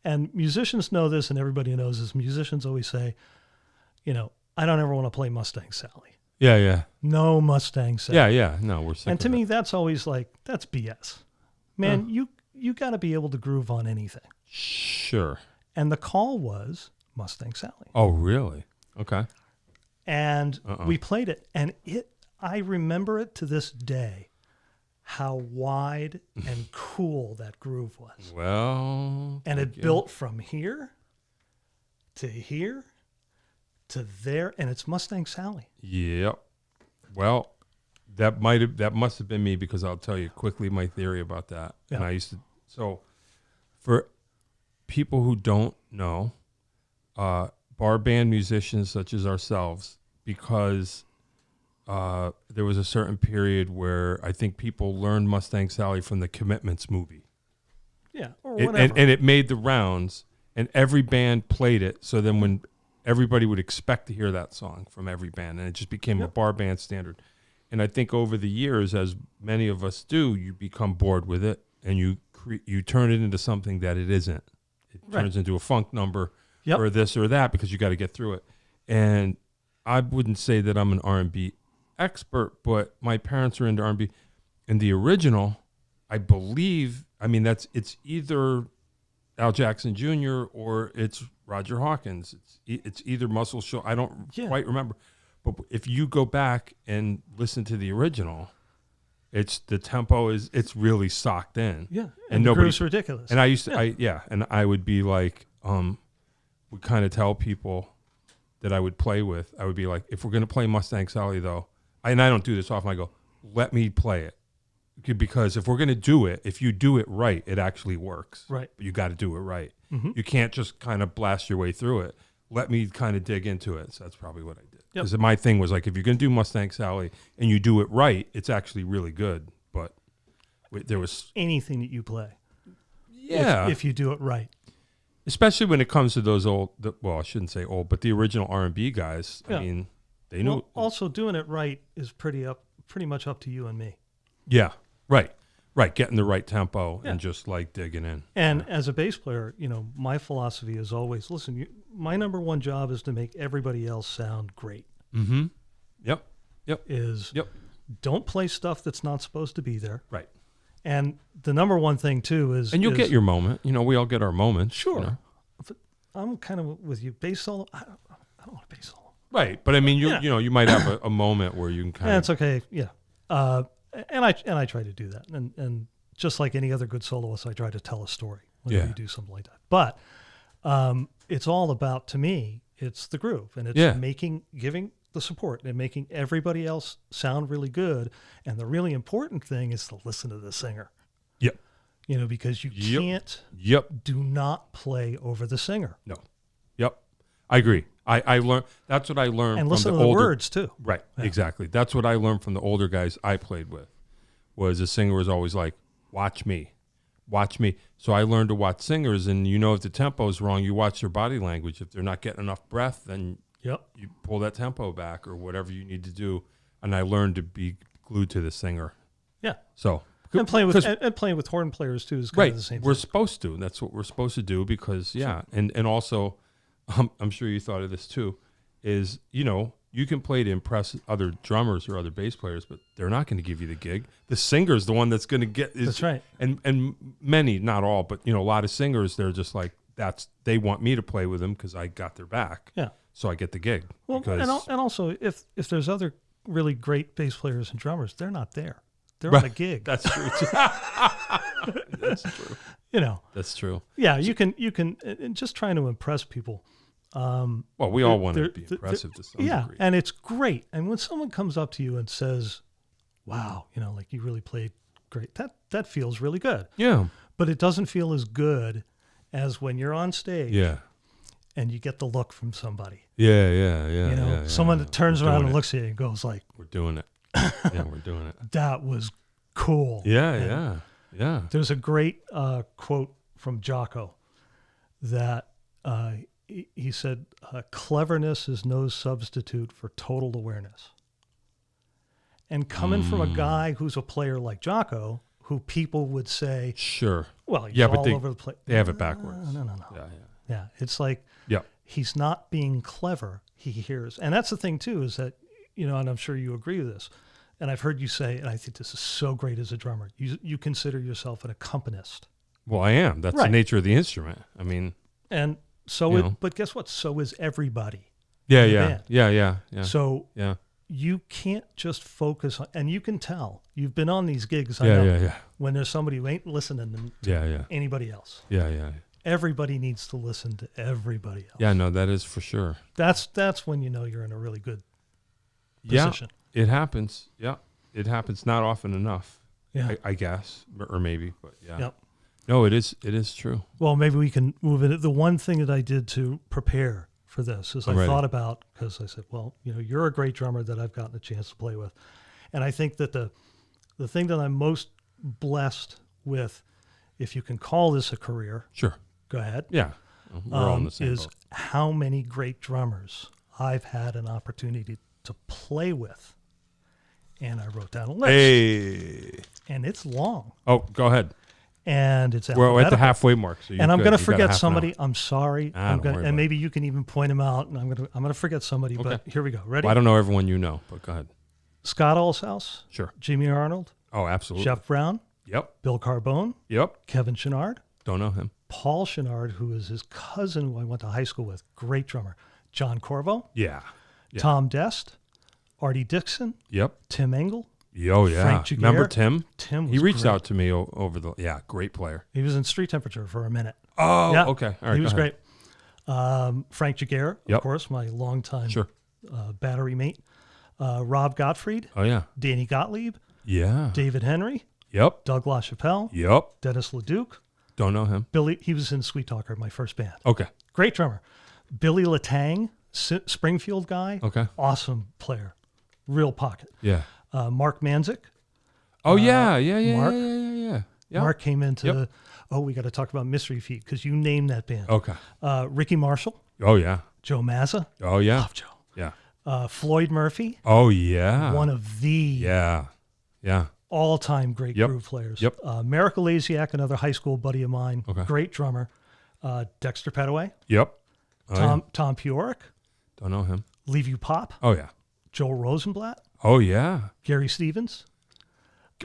S2: and musicians know this, and everybody knows this. Musicians always say, I don't ever want to play Mustang Sally.
S1: Yeah.
S2: No Mustang Sally.
S1: Yeah. No, we're sick.
S2: And to me, that's always like, that's BS. Man, you got to be able to groove on anything.
S1: Sure.
S2: And the call was Mustang Sally.
S1: Oh, really? Okay.
S2: And we played it, and I remember it to this day, how wide and cool that groove was.
S1: Well.
S2: And it built from here to there, and it's Mustang Sally.
S1: Yep. Well, that must have been me, because I'll tell you quickly my theory about that.
S2: Yeah.
S1: And so for people who don't know, bar band musicians such as ourselves, because there was a certain period where I think people learned Mustang Sally from the Commitments movie.
S2: Yeah, or whatever.
S1: And it made the rounds, and every band played it. So then when everybody would expect to hear that song from every band, and it just became a bar band standard. And I think over the years, as many of us do, you become bored with it, and you turn it into something that it isn't. It turns into a funk number or this or that, because you got to get through it. And I wouldn't say that I'm an R&B expert, but my parents are into R&B. And the original, I believe, it's either Al Jackson Jr. or it's Roger Hawkins. It's either Muscle Shoals. I don't quite remember. But if you go back and listen to the original, the tempo it's really socked in.
S2: Yeah, and the groove's ridiculous.
S1: And I used to, and I would be like, would kind of tell people that I would play with, I would be like, if we're going to play Mustang Sally, though, and I don't do this often, I go, let me play it. Because if we're going to do it, if you do it right, it actually works.
S2: Right.
S1: But you got to do it right.
S2: Mm-hmm.
S1: You can't just kind of blast your way through it. Let me kind of dig into it. So that's probably what I did.
S2: Yep.
S1: Because my thing was like, if you're going to do Mustang Sally and you do it right, it's actually really good. But there was
S2: anything that you play.
S1: Yeah.
S2: If you do it right.
S1: Especially when it comes to those I shouldn't say old, but the original R&B guys, I mean, they knew.
S2: Well, also doing it right is pretty much up to you and me.
S1: Yeah, right. Getting the right tempo and just like digging in.
S2: And as a bass player, my philosophy is always, listen, my number one job is to make everybody else sound great.
S1: Mm-hmm. Yep.
S2: Don't play stuff that's not supposed to be there.
S1: Right. And
S2: the number one thing too is,
S1: and you'll get your moment. We all get our moments.
S2: Sure. I'm kind of with you. Bass solo, I don't want a bass solo.
S1: Right, but I mean, you might have a moment where you can kind of.
S2: Yeah, it's okay. Yeah, and I try to do that, and just like any other good soloist, I try to tell a story when you do something like that. But it's all about, to me, it's the groove, and it's giving the support and making everybody else sound really good. And the really important thing is to listen to the singer.
S1: Yep.
S2: Because you can't.
S1: Yep.
S2: Do not play over the singer.
S1: No. Yep. I agree. I learned. That's what I learned.
S2: And
S1: from
S2: listen
S1: the
S2: to the
S1: older,
S2: words too.
S1: Right. Yeah. Exactly. That's what I learned from the older guys I played with. Was the singer was always like, "Watch me, watch me." So I learned to watch singers, and if the tempo is wrong, you watch their body language. If they're not getting enough breath, then you pull that tempo back or whatever you need to do. And I learned to be glued to the singer.
S2: Yeah.
S1: So
S2: and playing with horn players too is kind of the same
S1: We're
S2: thing.
S1: supposed to. That's what we're supposed to do because and also, I'm sure you thought of this too. Is you can play to impress other drummers or other bass players, but they're not going to give you the gig. The singer's the one that's going to get.
S2: That's right.
S1: And many, not all, but a lot of singers, they're just like they want me to play with them because I got their back.
S2: Yeah.
S1: So I get the gig.
S2: Well, and also if there's other really great bass players and drummers, they're not there. They're on a gig.
S1: That's true. That's true.
S2: That's
S1: true.
S2: Yeah, you can and just trying to impress people.
S1: Well, we all want to be impressive to some degree.
S2: And it's great. And when someone comes up to you and says, "Wow, like you really played great," that feels really good.
S1: Yeah.
S2: But it doesn't feel as good as when you're on stage.
S1: Yeah.
S2: And you get the look from somebody.
S1: Yeah.
S2: Someone that turns around and looks at you and goes like,
S1: "We're doing it." Yeah, we're doing it.
S2: That was cool.
S1: Yeah.
S2: There's a great quote from Jocko that he said, "Cleverness is no substitute for total awareness." And coming from a guy who's a player like Jocko, who people would say,
S1: "Sure,
S2: well, he's all over the place."
S1: They have it backwards.
S2: No. Yeah. It's like,
S1: yeah,
S2: he's not being clever. He hears, and that's the thing too, is that and I'm sure you agree with this. And I've heard you say, and I think this is so great as a drummer, you consider yourself an accompanist.
S1: Well, I am. That's the nature of the instrument. I mean,
S2: and so, but guess what? So is everybody.
S1: Yeah.
S2: So you can't just focus on, and you can tell. You've been on these gigs. I know, when there's somebody who ain't listening to anybody else.
S1: Yeah.
S2: Everybody needs to listen to everybody else.
S1: Yeah, no, that is for sure.
S2: That's when you're in a really good position.
S1: Yeah, it happens. Yeah, it happens not often enough.
S2: Yeah,
S1: I guess, or maybe, but yeah.
S2: Yep.
S1: No, it is true.
S2: Well, maybe we can move it. The one thing that I did to prepare for this is I thought about, because I said, well, you're a great drummer that I've gotten a chance to play with. And I think that the thing that I'm most blessed with, if you can call this a career.
S1: Sure.
S2: Go ahead.
S1: Yeah. We're all in the same
S2: is
S1: boat.
S2: How many great drummers I've had an opportunity to play with. And I wrote down a list.
S1: Hey.
S2: And it's long.
S1: Oh, go ahead.
S2: And it's
S1: we're at the halfway mark. So
S2: and I'm going to forget somebody. I'm sorry.
S1: And
S2: maybe you can even point them out. And I'm going to forget somebody. Okay. But here we go. Ready?
S1: Well, I don't know everyone but go ahead.
S2: Scott Allshouse.
S1: Sure.
S2: Jimmy Arnold.
S1: Oh, absolutely.
S2: Jeff Brown.
S1: Yep.
S2: Bill Carbone.
S1: Yep.
S2: Kevin Chenard.
S1: Don't know him.
S2: Paul Chenard, who is his cousin who I went to high school with. Great drummer. John Corvo.
S1: Yeah.
S2: Tom Dest. Artie Dixon.
S1: Yep.
S2: Tim Engel.
S1: Oh, yeah.
S2: Frank Jagger.
S1: Remember Tim?
S2: Tim was
S1: He reached
S2: great.
S1: out to me over great player.
S2: He was in Street Temperature for a minute.
S1: Oh,
S2: yeah.
S1: Okay. All right.
S2: He was great. Frank Jagger,
S1: Yep.
S2: of course, my longtime
S1: Sure.
S2: battery mate. Rob Gottfried.
S1: Oh, yeah.
S2: Danny Gottlieb.
S1: Yeah.
S2: David Henry.
S1: Yep.
S2: Doug LaChapelle.
S1: Yep.
S2: Dennis LeDuc.
S1: Don't know him.
S2: Billy, he was in Sweet Talker, my first band.
S1: Okay.
S2: Great drummer. Billy Latang, Springfield guy.
S1: Okay.
S2: Awesome player. Real pocket.
S1: Yeah.
S2: Mark Manzik.
S1: Oh, yeah.
S2: Mark.
S1: Yeah.
S2: Mark came into, we got to talk about Mystery Feet because you named that band.
S1: Okay.
S2: Ricky Marshall.
S1: Oh, yeah.
S2: Joe Mazza.
S1: Oh, yeah.
S2: Love Joe.
S1: Yeah.
S2: Floyd Murphy.
S1: Oh, yeah.
S2: One of the all-time great groove players.
S1: Yep.
S2: Merrick Lasiak, another high school buddy of mine.
S1: Okay.
S2: Great drummer. Dexter Petaway.
S1: Yep.
S2: Tom Peorik.
S1: Don't know him.
S2: Leave Pop.
S1: Oh, yeah.
S2: Joel Rosenblatt.
S1: Oh, yeah.
S2: Gary Stevens.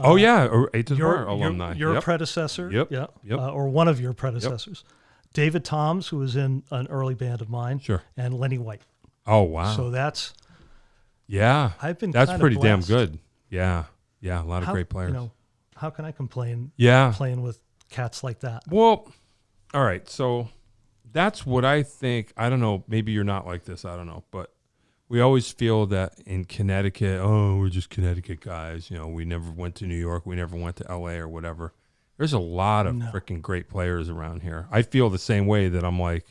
S1: Oh, yeah. Or 8 to the Bar alumni.
S2: Your predecessor.
S1: Yep.
S2: Yeah.
S1: Yep.
S2: Or one of your predecessors. David Toms, who was in an early band of mine,
S1: Sure.
S2: and Lenny White.
S1: Oh, wow.
S2: So that's
S1: That's
S2: kind
S1: pretty
S2: of
S1: damn
S2: blessed.
S1: good. Yeah. Yeah. A lot of great players.
S2: How can I complain?
S1: Yeah.
S2: Playing with cats like that.
S1: Well, all right. So that's what I think. I don't know. Maybe you're not like this. I don't know. But we always feel that in Connecticut, oh, we're just Connecticut guys. We never went to New York. We never went to LA or whatever. There's a lot of freaking great players around here. I feel the same way that I'm like,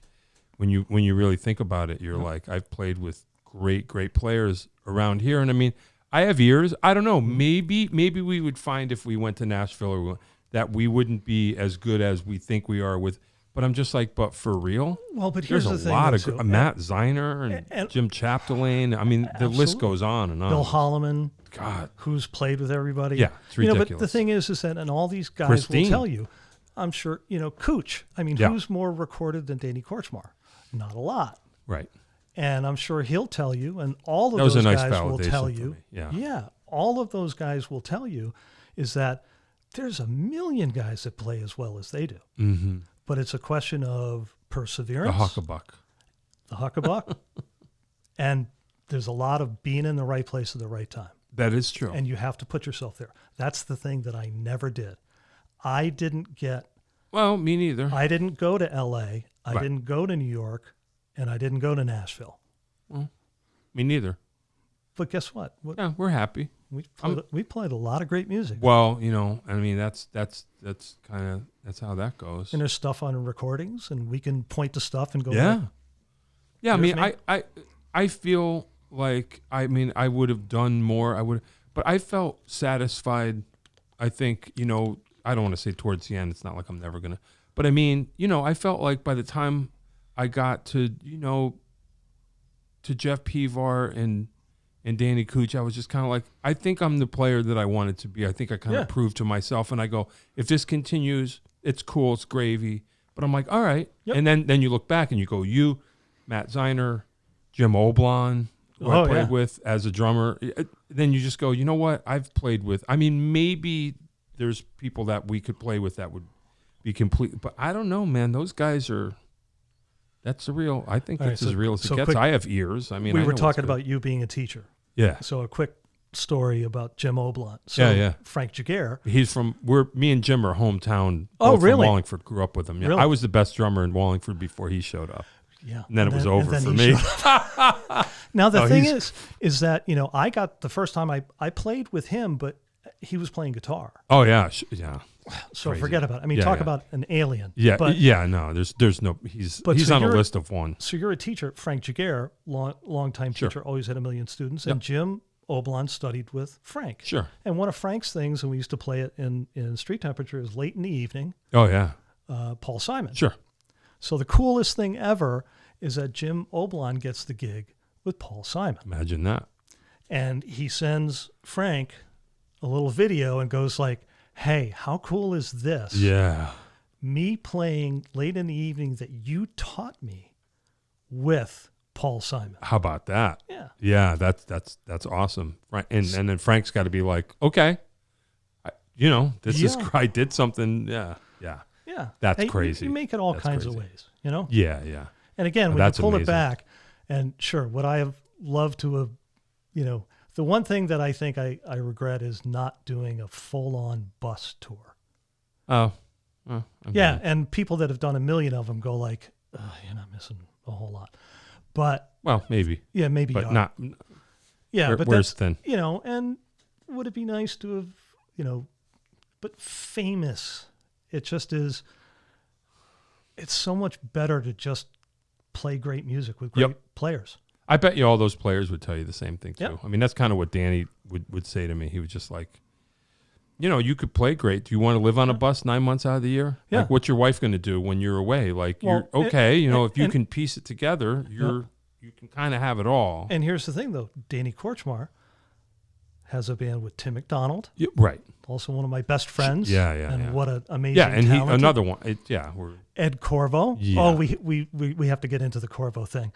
S1: when you really think about it, you're like, I've played with great players around here. And I mean, I have ears. I don't know. Maybe we would find if we went to Nashville that we wouldn't be as good as we think we are with. But I'm just like, but for real?
S2: Well, but here's
S1: there's
S2: the
S1: a
S2: thing.
S1: lot of Matt Ziner and Jim Chapdelaine. I mean, the list goes on and on.
S2: Bill Holloman,
S1: God,
S2: who's played with everybody.
S1: Yeah, it's ridiculous.
S2: But the thing is that, and all these guys
S1: Christine
S2: will tell you, I'm sure, Cooch. I mean, who's more recorded than Danny Korchmar? Not a lot.
S1: Right.
S2: And I'm sure he'll tell you, and all of
S1: those
S2: guys
S1: validation
S2: will tell you.
S1: For me. Yeah.
S2: All of those guys will tell you is that there's a million guys that play as well as they do.
S1: Mm-hmm.
S2: But it's a question of perseverance. The huckabuck. And there's a lot of being in the right place at the right time.
S1: That is true.
S2: And you have to put yourself there. That's the thing that I never did. I didn't get...
S1: Well, me neither.
S2: I didn't go to L.A., I didn't go to New York, and I didn't go to Nashville.
S1: Well, me neither.
S2: But guess what?
S1: Yeah, we're happy.
S2: We played a lot of great music.
S1: Well, I mean, that's how that goes.
S2: And there's stuff on recordings, and we can point to stuff and go,
S1: yeah. I mean, I feel like, I mean, I would have done more. But I felt satisfied. I think, I don't want to say towards the end. It's not like I'm never gonna. But I mean, I felt like by the time I got to, to Jeff Pivar and Danny Cooch, I was just kind of like, I think I'm the player that I wanted to be. I think I kind of proved to myself. And I go, if this continues, it's cool, it's gravy. But I'm like, all right. Yep. And then you look back and you go, Matt Ziner, Jim Oblon, who I played with as a drummer. Then you just go, you know what? I've played with, I mean, maybe there's people that we could play with that would be complete. But I don't know, man. Those guys are... That's surreal. I think it's as real as it gets.
S2: Quick,
S1: I have ears. I mean,
S2: we were talking about you being a teacher.
S1: Yeah.
S2: So a quick story about Jim Oblon. So Frank Jaguar.
S1: He's from me and Jim are hometown.
S2: Oh, really?
S1: From Wallingford. Grew up with him. Yeah.
S2: Really?
S1: I was the best drummer in Wallingford before he showed up.
S2: Yeah.
S1: And then it was over for me.
S2: Now the thing is that I got the first time I played with him, but he was playing guitar.
S1: Oh yeah, yeah.
S2: So
S1: Crazy.
S2: Forget about it. I mean, talk about an alien.
S1: Yeah,
S2: but,
S1: no, there's no. He's on a list of one.
S2: So you're a teacher, Frank Jaguar, long time teacher, always had a million students, and Jim Oblon studied with Frank.
S1: Sure.
S2: And one of Frank's things, and we used to play it in Street Temperature, is late in the evening.
S1: Oh yeah.
S2: Paul Simon.
S1: Sure.
S2: So the coolest thing ever is that Jim Oblon gets the gig with Paul Simon.
S1: Imagine that.
S2: And he sends Frank a little video and goes like, hey, how cool is this?
S1: Yeah.
S2: Me playing late in the evening that you taught me with Paul Simon.
S1: How about that?
S2: Yeah.
S1: Yeah, that's awesome. Right. And then Frank's got to be like, okay, this is, I did something. Yeah. Yeah.
S2: Yeah.
S1: That's crazy.
S2: You make it all kinds of ways,
S1: Yeah. Yeah.
S2: And again, when you pull it back, and sure, would I have loved to have, the one thing that I think I regret is not doing a full-on bus tour.
S1: Oh.
S2: Yeah, and people that have done a million of them go like, you're not missing a whole lot. But...
S1: Well, maybe.
S2: Yeah, maybe.
S1: But not...
S2: Yeah, but
S1: where's thin?
S2: And would it be nice to have, but famous. It just is... It's so much better to just play great music with great players.
S1: I bet you all those players would tell you the same thing too.
S2: Yep.
S1: I mean, that's kind of what Danny would say to me. He was just like, you could play great. Do you want to live on a bus 9 months out of the year?
S2: Yeah.
S1: Like, what's your wife going to do when you're away? Like, you're okay. If you can piece it together, you can kind of have it all.
S2: And here's the thing, though. Danny Korchmar has a band with Tim McDonald.
S1: Yeah, right.
S2: Also one of my best friends.
S1: Yeah.
S2: And what an amazing
S1: and
S2: talented.
S1: Another one.
S2: Ed Corvo.
S1: Yeah.
S2: Oh, we have to get into the Corvo thing.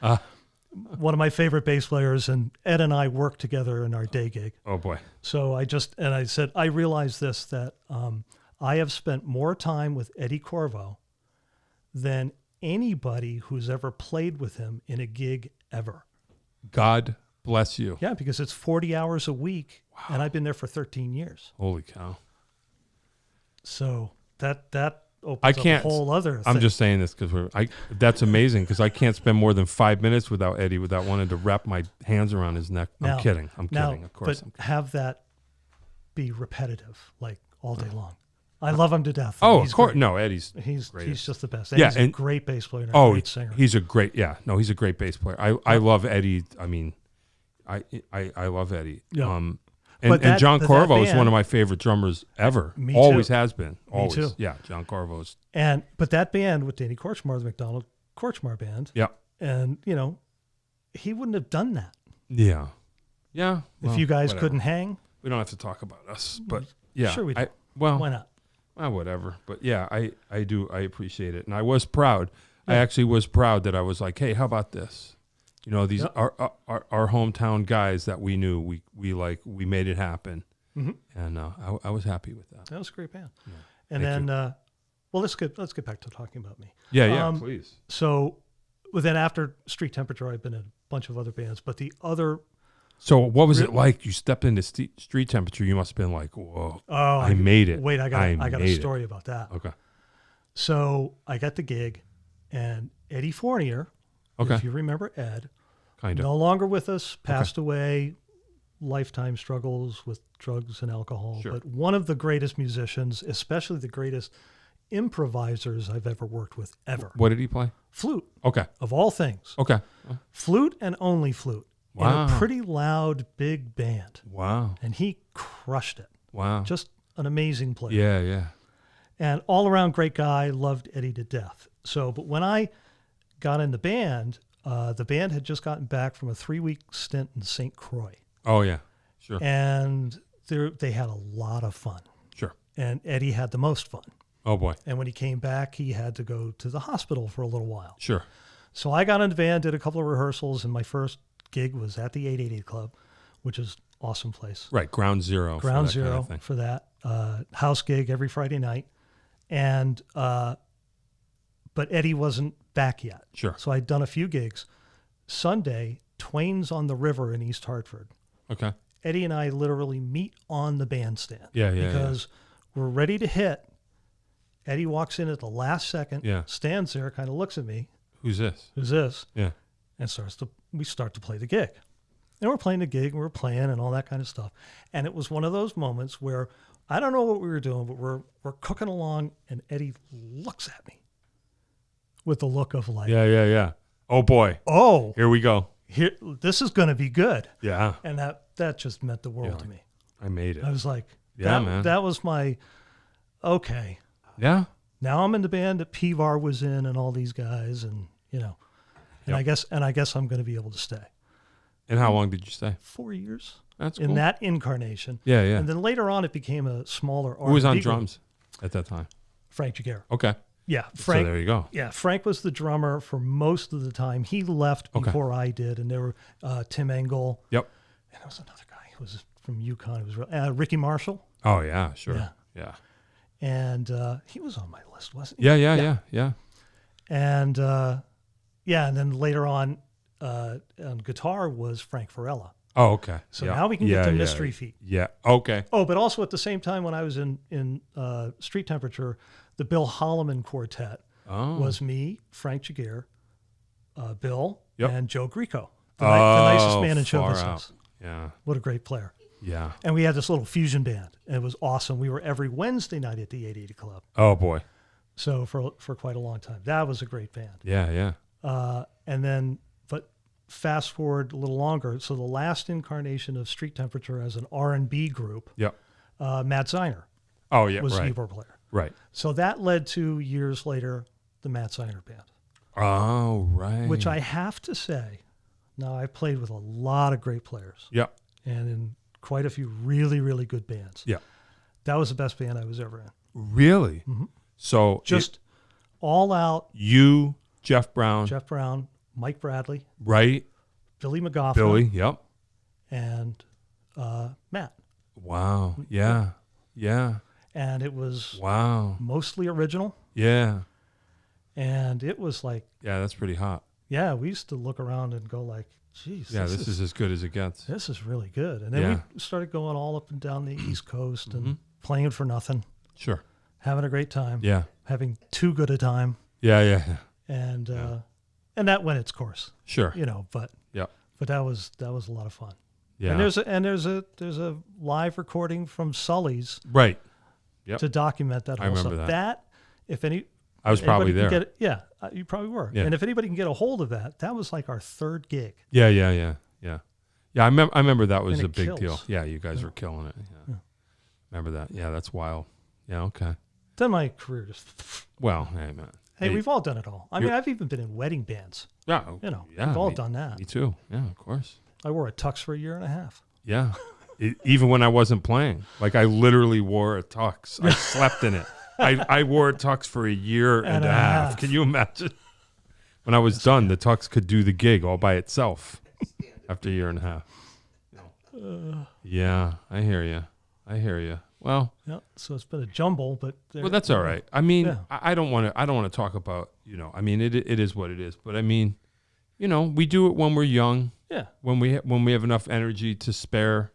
S2: One of my favorite bass players, and Ed and I worked together in our day gig.
S1: Oh boy.
S2: So I said, I realized this, that I have spent more time with Eddie Corvo than anybody who's ever played with him in a gig ever.
S1: God bless you.
S2: Yeah, because it's 40 hours a week, and I've been there for 13 years.
S1: Holy cow.
S2: So that opens
S1: I
S2: up
S1: can't,
S2: a whole other thing.
S1: I'm just saying this because that's amazing because I can't spend more than 5 minutes without Eddie without wanting to wrap my hands around his neck. I'm kidding. Of course.
S2: But have that be repetitive, like all day long. I love him to death.
S1: Oh,
S2: He's
S1: of course.
S2: great.
S1: No, Eddie's
S2: He's just the best.
S1: Yeah,
S2: He's a great bass player and a great singer.
S1: He's a great bass player. I love Eddie. I mean, I love Eddie.
S2: Yeah.
S1: And John Corvo is one of my favorite drummers ever.
S2: Me
S1: Always
S2: too.
S1: has been. Always.
S2: Me too.
S1: Yeah, John Corvo's.
S2: But that band with Danny Korchmar, the McDonald Korchmar band.
S1: Yeah.
S2: And he wouldn't have done that.
S1: Yeah. Yeah.
S2: If you guys couldn't hang.
S1: We don't have to talk about us, but yeah.
S2: Sure we do.
S1: Why
S2: not?
S1: Well, whatever. But yeah, I appreciate it. And I was proud. Yeah. I actually was proud that I was like, hey, how about this? These our hometown guys that we knew, we made it happen. Mm-hmm. And I was happy with that.
S2: That was a great band. Yeah. And then let's get back to talking about me.
S1: Yeah, please.
S2: So then after Street Temperature, I've been in a bunch of other bands, but the other.
S1: So what was it like? You stepped into Street Temperature. You must have been like, whoa, I made it.
S2: Wait, I got a story about that.
S1: Okay.
S2: So I got the gig, and Eddie Fournier, if you remember Ed, no longer with us, passed away, lifetime struggles with drugs and alcohol, but one of the greatest musicians, especially the greatest improvisers I've ever worked with, ever.
S1: What did he play?
S2: Flute.
S1: Okay.
S2: Of all things.
S1: Okay.
S2: Flute and only flute.
S1: Wow.
S2: In a pretty loud, big band.
S1: Wow.
S2: And he crushed it.
S1: Wow.
S2: Just an amazing player.
S1: Yeah, yeah.
S2: And all around great guy, loved Eddie to death. But when I got in the band had just gotten back from a 3-week stint in St. Croix.
S1: Oh, yeah. Sure.
S2: And they had a lot of fun.
S1: Sure.
S2: And Eddie had the most fun.
S1: Oh, boy.
S2: And when he came back, he had to go to the hospital for a little while.
S1: Sure.
S2: So I got in the band, did a couple of rehearsals, and my first gig was at the 888 Club, which is an awesome place.
S1: Right, ground zero
S2: for that house gig every Friday night, and but Eddie wasn't back yet.
S1: Sure.
S2: So I'd done a few gigs. Sunday, Twain's on the River in East Hartford.
S1: Okay.
S2: Eddie and I literally meet on the bandstand.
S1: Yeah.
S2: Because we're ready to hit. Eddie walks in at the last second.
S1: Yeah.
S2: Stands there, kind of looks at me.
S1: Who's this?
S2: Yeah. And we start to play the gig. And we're playing the gig, and we're playing and all that kind of stuff. And it was one of those moments where I don't know what we were doing, but we're cooking along, and Eddie looks at me with the look of like,
S1: yeah. Oh boy.
S2: Oh,
S1: here we go.
S2: This is going to be good.
S1: Yeah.
S2: And that just meant the world to me.
S1: I made it.
S2: I was like,
S1: man.
S2: That was my okay.
S1: Yeah.
S2: Now I'm in the band that Pivar was in, and all these guys, and I guess I'm going to be able to stay.
S1: And how long did you stay?
S2: 4 years.
S1: That's cool.
S2: In that incarnation.
S1: Yeah.
S2: And then later on, it became a smaller R&B.
S1: Who was on
S2: group.
S1: drums at that time?
S2: Frank Jagger.
S1: Okay.
S2: Yeah, Frank.
S1: So there you go.
S2: Yeah, Frank was the drummer for most of the time. He left before I did, and there were Tim Engel.
S1: Yep.
S2: And there was another guy who was from UConn. It was Ricky Marshall.
S1: Oh yeah, sure. Yeah.
S2: And he was on my list, wasn't he?
S1: Yeah.
S2: And and then later on guitar was Frank Farella.
S1: Oh, okay.
S2: So now we can get to Mystery Feet.
S1: Yeah. Okay.
S2: Oh, but also at the same time when I was in Street Temperature, the Bill Holloman Quartet was me, Frank Jagger, Bill, and Joe Grieco, the nicest man in show business.
S1: Yeah.
S2: What a great player.
S1: Yeah.
S2: And we had this little fusion band, and it was awesome. We were every Wednesday night at the 880 Club.
S1: Oh, boy.
S2: So for quite a long time. That was a great band.
S1: Yeah.
S2: And then, but fast forward a little longer. So the last incarnation of Street Temperature as an R&B group, Matt Ziner was the keyboard player.
S1: Right.
S2: So that led to, years later, the Matt Ziner Band.
S1: Oh, right.
S2: Which I have to say, now I've played with a lot of great players.
S1: Yeah.
S2: And in quite a few really, really good bands.
S1: Yeah.
S2: That was the best band I was ever in.
S1: Really?
S2: Mm-hmm.
S1: So
S2: just all out.
S1: You, Jeff Brown,
S2: Mike Bradley.
S1: Right.
S2: Billy McGoffin.
S1: Yep.
S2: And Matt.
S1: Wow. Yeah. Yeah.
S2: And it was
S1: mostly
S2: original.
S1: Yeah.
S2: And it was like,
S1: Yeah, that's pretty hot.
S2: yeah, we used to look around and go like, geez,
S1: Yeah, this is as good as it gets.
S2: this is really good. And then we started going all up and down the East Coast and playing for nothing,
S1: Sure.
S2: having a great time,
S1: Yeah.
S2: having too good a time.
S1: Yeah.
S2: And that went its course,
S1: Sure.
S2: but
S1: Yeah.
S2: but that was a lot of fun.
S1: Yeah.
S2: And there's a live recording from Sully's
S1: Right. Yep.
S2: to document that whole
S1: I remember
S2: stuff.
S1: that.
S2: If any,
S1: I was probably
S2: anybody can
S1: there.
S2: get it, you probably were.
S1: Yeah.
S2: And if anybody can get a hold of that, that was like our third gig.
S1: Yeah. Yeah, I remember that was
S2: And
S1: a
S2: it
S1: big
S2: kills.
S1: deal. Yeah, you guys were killing it. Yeah. Remember that. Yeah, that's wild. Yeah, okay.
S2: Then my career just.
S1: Well, hey, man.
S2: Hey, we've all done it all. I mean,
S1: You're-
S2: I've even been in wedding bands.
S1: Yeah.
S2: We've all done that.
S1: Me too. Yeah, of course.
S2: I wore a tux for a year and a half.
S1: Yeah. Even when I wasn't playing. Like, I literally wore a tux. I slept in it. I wore a tux for a year and a half. Can you imagine? When I was done, the tux could do the gig all by itself after a year and a half. Yeah, I hear you. Well,
S2: Yeah, so it's been a jumble, but
S1: that's all right. I mean,
S2: Yeah.
S1: I don't want to talk about, I mean, it is what it is. But I mean, we do it when we're young,
S2: yeah,
S1: when we have enough energy to spare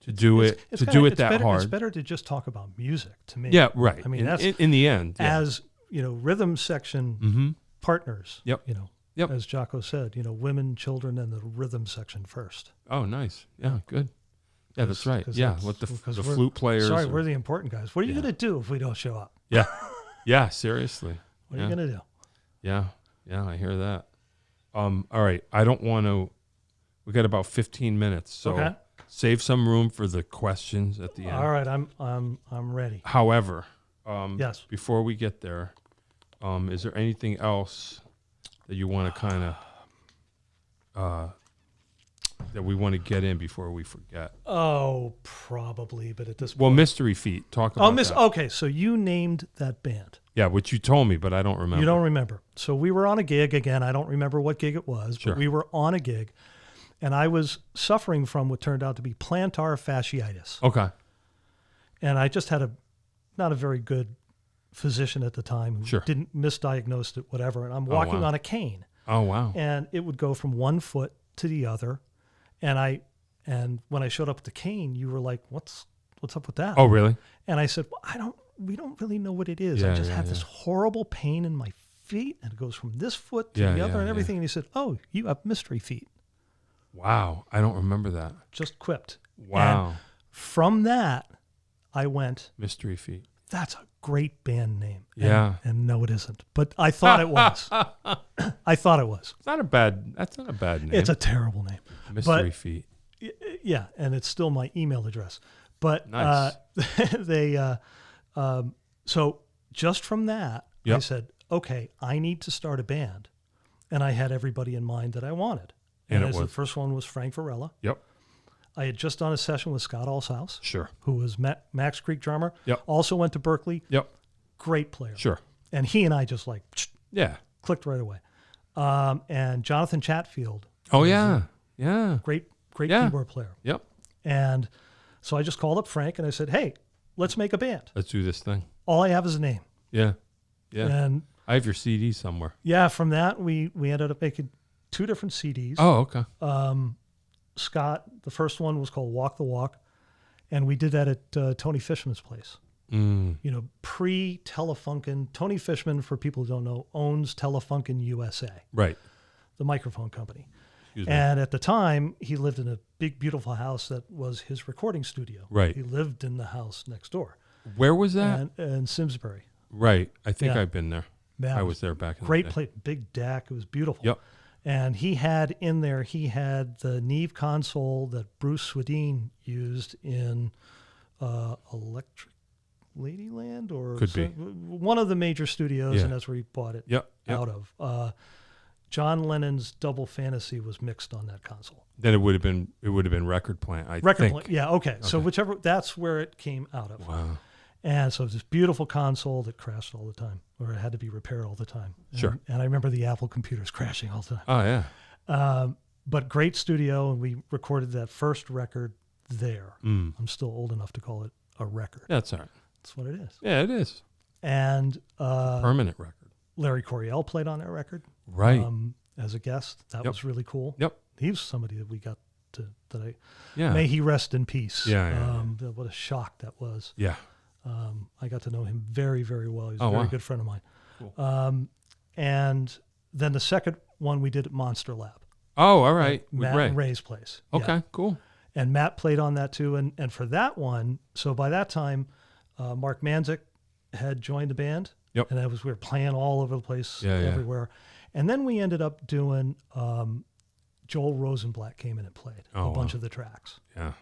S1: to do it,
S2: it's
S1: to
S2: kinda-
S1: do it
S2: it's
S1: that
S2: better,
S1: hard.
S2: It's better to just talk about music to me.
S1: Yeah, right.
S2: I mean,
S1: in,
S2: that's
S1: in the end, yeah.
S2: as rhythm section partners.
S1: Yep. Yep.
S2: As Jocko said, women, children, and the rhythm section first.
S1: Oh, nice. Yeah, good. Yeah, that's right.
S2: 'Cause
S1: Yeah,
S2: that's-
S1: with the
S2: because we're-
S1: flute players.
S2: Sorry,
S1: or-
S2: we're the important guys. What are you going to do if we don't show up?
S1: Yeah. Yeah, seriously.
S2: What are you going to do?
S1: Yeah. Yeah, I hear that. All right. I don't want to. We got about 15 minutes, so
S2: Okay.
S1: save some room for the questions at the end.
S2: All right, I'm ready.
S1: However,
S2: Yes.
S1: before we get there, is there anything else that you want to kind of that we want to get in before we forget?
S2: Oh, probably, but at this
S1: Well,
S2: point.
S1: Mystery Feet. Talk about that.
S2: Okay, so you named that band.
S1: Yeah, which you told me, but I don't remember.
S2: You don't remember. So we were on a gig again. I don't remember what gig it was,
S1: Sure.
S2: but we were on a gig, and I was suffering from what turned out to be plantar fasciitis.
S1: Okay.
S2: And I just had not a very good physician at the time who
S1: Sure.
S2: didn't misdiagnose it, whatever. And I'm walking
S1: wow.
S2: on a cane,
S1: Oh, wow.
S2: and it would go from one foot to the other. And when I showed up with the cane, you were like, "What's up with that?"
S1: Oh, really?
S2: And I said, "Well, we don't really know what it is.
S1: Yeah,
S2: I just
S1: yeah,
S2: have
S1: yeah.
S2: this horrible pain in my feet, and it goes from this foot to
S1: Yeah,
S2: the other
S1: yeah,
S2: and
S1: yeah.
S2: everything." And he said, "Oh, you have mystery feet."
S1: Wow. I don't remember that.
S2: Just quipped.
S1: Wow.
S2: And from that, I went,
S1: Mystery Feet.
S2: "That's a great band name."
S1: Yeah.
S2: And no, it isn't. But I thought it was. I thought it was.
S1: That's not a bad name.
S2: It's a terrible name.
S1: Mystery Feet.
S2: Yeah, and it's still my email address. But
S1: Nice.
S2: So just from that, I
S1: Yep.
S2: said, okay, I need to start a band. And I had everybody in mind that I wanted.
S1: And it
S2: as the
S1: was?
S2: first one was Frank Varela.
S1: Yep.
S2: I had just done a session with Scott Allshouse,
S1: Sure.
S2: who was Max Creek drummer.
S1: Yep.
S2: Also went to Berkeley.
S1: Yep.
S2: Great player.
S1: Sure.
S2: And he and I just
S1: Yeah.
S2: clicked right away. And Jonathan Chatfield,
S1: Oh, yeah. Yeah.
S2: great
S1: Yeah.
S2: keyboard player.
S1: Yep.
S2: And so I just called up Frank and I said, hey, let's make a band.
S1: Let's do this thing.
S2: All I have is a name.
S1: Yeah. Yeah.
S2: And
S1: I have your CD somewhere.
S2: yeah, from that, we ended up making 2 different CDs.
S1: Oh, okay.
S2: Scott, the first one was called Walk the Walk. And we did that at Tony Fishman's place. Pre-Telefunken. Tony Fishman, for people who don't know, owns Telefunken USA,
S1: Right.
S2: the microphone company.
S1: Excuse me.
S2: And at the time, he lived in a big, beautiful house that was his recording studio.
S1: Right.
S2: He lived in the house next door.
S1: Where was that?
S2: And Simsbury.
S1: Right. I think
S2: Yeah.
S1: I've been there.
S2: Yeah,
S1: I was there back in
S2: great
S1: the day.
S2: place, big deck. It was beautiful.
S1: Yep.
S2: And he had in there, the Neve console that Bruce Swedeen used in Electric Ladyland, or
S1: Could be.
S2: one of the major studios,
S1: Yeah.
S2: and that's where he bought it
S1: Yep.
S2: out of. John Lennon's Double Fantasy was mixed on that console.
S1: Then it would have been Record Plant. I
S2: Record
S1: think.
S2: Plant, yeah, okay. So that's where it came out of.
S1: Wow.
S2: And so it was this beautiful console that crashed all the time, or it had to be repaired all the time.
S1: Sure.
S2: And I remember the Apple computers crashing all the time.
S1: Oh, yeah.
S2: But great studio, and we recorded that first record there. I'm still old enough to call it a record.
S1: That's all right.
S2: That's what it is.
S1: Yeah, it is.
S2: And
S1: Permanent record.
S2: Larry Coryell played on that record.
S1: Right.
S2: As a guest. That was really cool.
S1: Yep.
S2: He was somebody that we got to,
S1: Yeah.
S2: may he rest in peace.
S1: Yeah.
S2: What a shock that was.
S1: Yeah.
S2: I got to know him very, very well. He's a
S1: Oh,
S2: very
S1: wow.
S2: good friend of mine.
S1: Cool.
S2: And then the second one we did at Monster Lab.
S1: Oh, all right. With
S2: Matt
S1: Ray.
S2: and Ray's place.
S1: Okay,
S2: Yeah.
S1: cool.
S2: And Matt played on that too. And for that one, so by that time, Mark Manzik had joined the band.
S1: Yep.
S2: And we were playing all over the place,
S1: Yeah, yeah.
S2: everywhere. And then we ended up doing, Joel Rosenblatt came in and played
S1: Oh,
S2: a bunch
S1: wow.
S2: of the tracks.
S1: Yeah.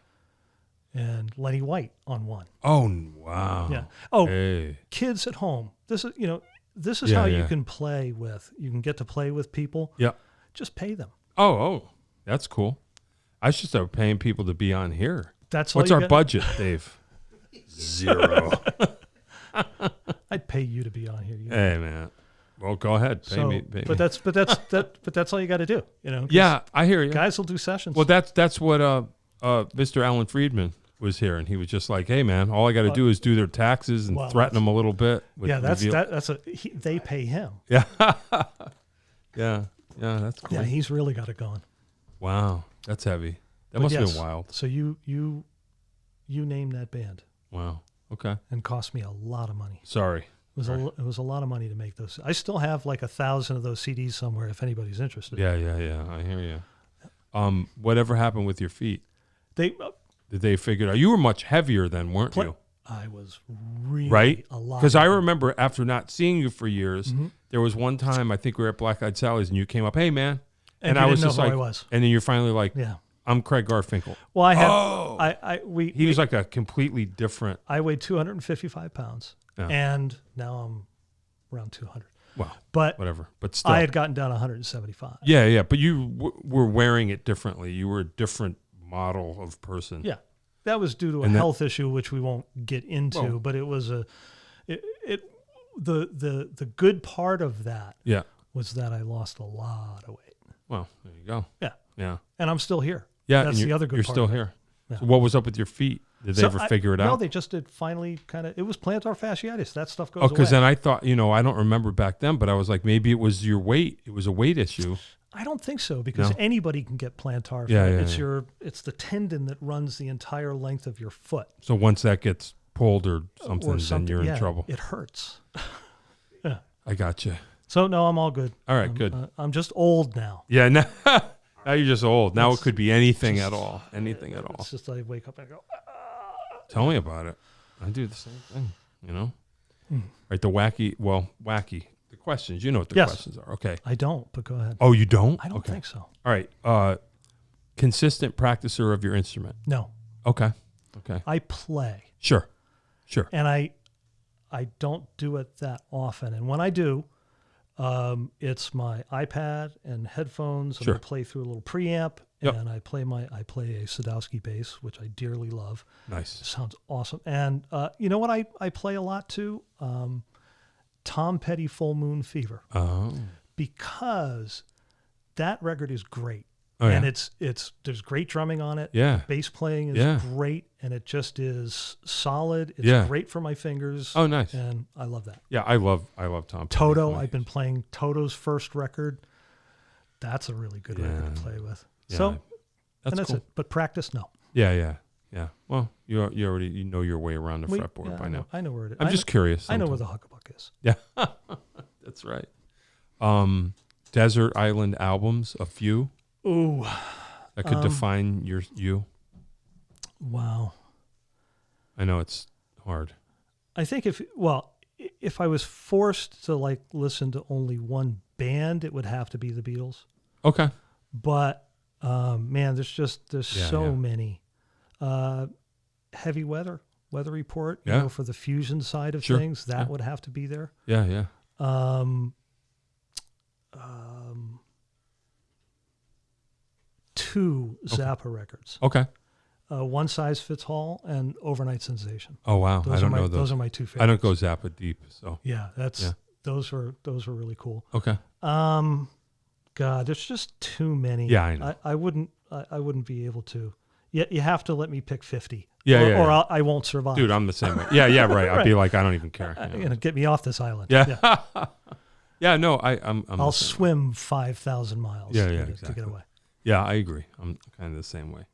S2: And Lenny White on one.
S1: Oh, wow.
S2: Yeah. Oh,
S1: Hey.
S2: kids at home. This is,
S1: Yeah,
S2: how you
S1: yeah.
S2: can play with. You can get to play with people.
S1: Yeah.
S2: Just pay them.
S1: Oh, that's cool. I should start paying people to be on here.
S2: That's all.
S1: What's
S2: you
S1: our
S2: get.
S1: budget, Dave? 0.
S2: I'd pay you to be on here.
S1: Hey, man. Well, go ahead. Pay me.
S2: But that's all you got to do. 'Cause
S1: Yeah, I hear you.
S2: guys will do sessions.
S1: Well, that's what Mr. Alan Friedman was here, and he was just like, "Hey, man, all I got to do is do their taxes and
S2: Well,
S1: threaten them a little bit." With
S2: yeah,
S1: reveal-
S2: they pay him.
S1: Yeah, yeah, that's cool.
S2: Yeah, he's really got it going.
S1: Wow, that's heavy. That
S2: But
S1: must have
S2: yes,
S1: been wild.
S2: So you named that band
S1: Wow. Okay.
S2: and cost me a lot of money.
S1: Sorry.
S2: It was a lot of money to make those. I still have like 1,000 of those CDs somewhere if anybody's interested.
S1: Yeah. I hear you. Whatever happened with your feet?
S2: They
S1: Did they figure out? You were much heavier then, weren't you?
S2: I was really
S1: Right?
S2: a lot.
S1: Because I remember after not seeing you for years,
S2: Mm-hmm.
S1: there was one time I think we were at Black Eyed Sally's and you came up, "Hey, man,"
S2: And
S1: I
S2: you
S1: was
S2: didn't
S1: just
S2: know who
S1: like,
S2: I was.
S1: and then you're finally like,
S2: Yeah.
S1: "I'm Craig Garfinkel."
S2: Well, I had
S1: Oh! He was like a completely different.
S2: I weighed 255 pounds,
S1: Yeah.
S2: and now I'm around 200.
S1: Well,
S2: But
S1: whatever. But still,
S2: I had gotten down to 175.
S1: yeah. But you were wearing it differently. You were a different model of person.
S2: Yeah, that was due to a
S1: And
S2: health issue, which we won't get into.
S1: Well-
S2: but it was the good part of that
S1: Yeah.
S2: was that I lost a lot of weight.
S1: Well, there you go.
S2: Yeah,
S1: Yeah.
S2: and I'm still here.
S1: Yeah.
S2: That's
S1: and
S2: the other good
S1: You're
S2: part
S1: still
S2: of it.
S1: here.
S2: Yeah.
S1: So what was up with your feet? Did they ever figure it out?
S2: No, they just did finally kind of. It was plantar fasciitis. That stuff goes
S1: Oh, because
S2: away.
S1: then I thought, I don't remember back then, but I was like, maybe it was your weight. It was a weight issue.
S2: I don't think so because
S1: No?
S2: anybody can get plantar.
S1: Yeah,
S2: It's the tendon that runs the entire length of your foot.
S1: So once that gets pulled or something, then you're in
S2: yeah,
S1: trouble.
S2: It hurts.
S1: I got you.
S2: So no, I'm all good.
S1: All right, good.
S2: I'm just old now.
S1: Yeah, now you're just old. Now it
S2: It's
S1: could be anything at all. Anything at all.
S2: It's just I wake up and I go.
S1: Tell me about it. I do the same thing, Right, the wacky. The questions. You know what the
S2: Yes.
S1: questions are. Okay.
S2: I don't, but go ahead.
S1: Oh, you don't?
S2: I don't
S1: Okay.
S2: think so.
S1: All right. Consistent practicer of your instrument.
S2: No,
S1: Okay.
S2: I play,
S1: Sure.
S2: and I don't do it that often. And when I do, it's my iPad and headphones, and
S1: Sure.
S2: I play through a little preamp,
S1: Yep.
S2: and I play a Sadowski bass, which I dearly love.
S1: Nice.
S2: It sounds awesome. And you know what I play a lot too? Tom Petty, Full Moon Fever,
S1: Oh.
S2: because that record is great.
S1: Oh, yeah.
S2: And there's great drumming on it.
S1: Yeah.
S2: Bass playing is
S1: Yeah.
S2: great, and it just is solid. It's
S1: Yeah.
S2: great for my fingers.
S1: Oh, nice.
S2: And I love that.
S1: Yeah, I love Tom Petty.
S2: Toto,
S1: Nice.
S2: I've been playing Toto's first record. That's a really good record
S1: Yeah.
S2: to play with.
S1: Yeah.
S2: So,
S1: That's
S2: and that's
S1: cool.
S2: it. But practice, no.
S1: Yeah. Well, you already know your way around the fretboard by now.
S2: I know where it is.
S1: I'm just curious.
S2: I know where
S1: sometimes.
S2: the huckabuck is.
S1: Yeah, that's right. Desert Island albums, a few
S2: Ooh,
S1: that could define you.
S2: wow.
S1: I know it's hard.
S2: I think if I was forced to listen to only one band, it would have to be the Beatles.
S1: Okay.
S2: But man, there's so
S1: yeah.
S2: many. Heavy Weather Report,
S1: Yeah.
S2: for the fusion side of
S1: Sure.
S2: things, that
S1: Yeah.
S2: would have to be there.
S1: Yeah.
S2: Two Zappa records,
S1: Okay.
S2: One Size Fits All and Overnight Sensation.
S1: Oh wow, I don't know those.
S2: Those are my two favorites.
S1: I don't go Zappa deep, so
S2: Yeah,
S1: Yeah.
S2: those were really cool.
S1: okay.
S2: God, there's just too many.
S1: Yeah, I know.
S2: I wouldn't be able to. You have to let me pick 50.
S1: Yeah,
S2: or
S1: yeah.
S2: I won't survive.
S1: Dude, I'm the same way. Yeah, right. I'd be like, I don't even care.
S2: Get me off this island.
S1: Yeah. Yeah, no, I'm
S2: I'll swim 5,000 miles
S1: exactly.
S2: to get away.
S1: Yeah, I agree. I'm kind of the same way.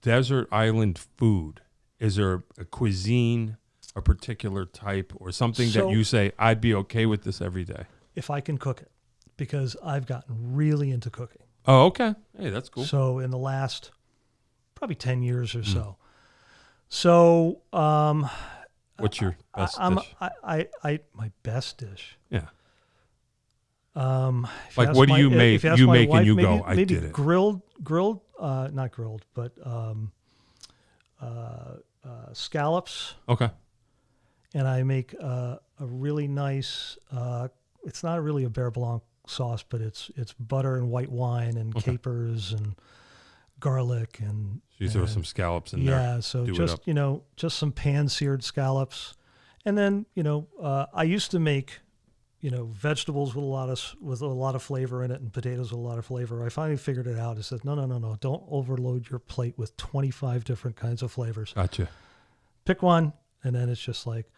S1: Desert island food. Is there a cuisine, a particular type, or something that you say, I'd be okay with this every day?
S2: If I can cook it, because I've gotten really into cooking.
S1: Oh, okay. Hey, that's cool.
S2: So in the last probably 10 years or so. So
S1: what's your best dish?
S2: My best dish.
S1: Yeah. Like, what do you make? You make wife, and you go, I did it.
S2: Grilled, not grilled, but scallops.
S1: Okay.
S2: And I make a really nice, it's not really a Beurre Blanc sauce, but it's butter and white wine and capers and garlic and
S1: you throw some scallops in there.
S2: Yeah, so just some pan-seared scallops. And then, I used to make, vegetables with a lot of flavor in it and potatoes with a lot of flavor. I finally figured it out. I said, no, don't overload your plate with 25 different kinds of flavors.
S1: Gotcha.
S2: Pick one, and then it's just like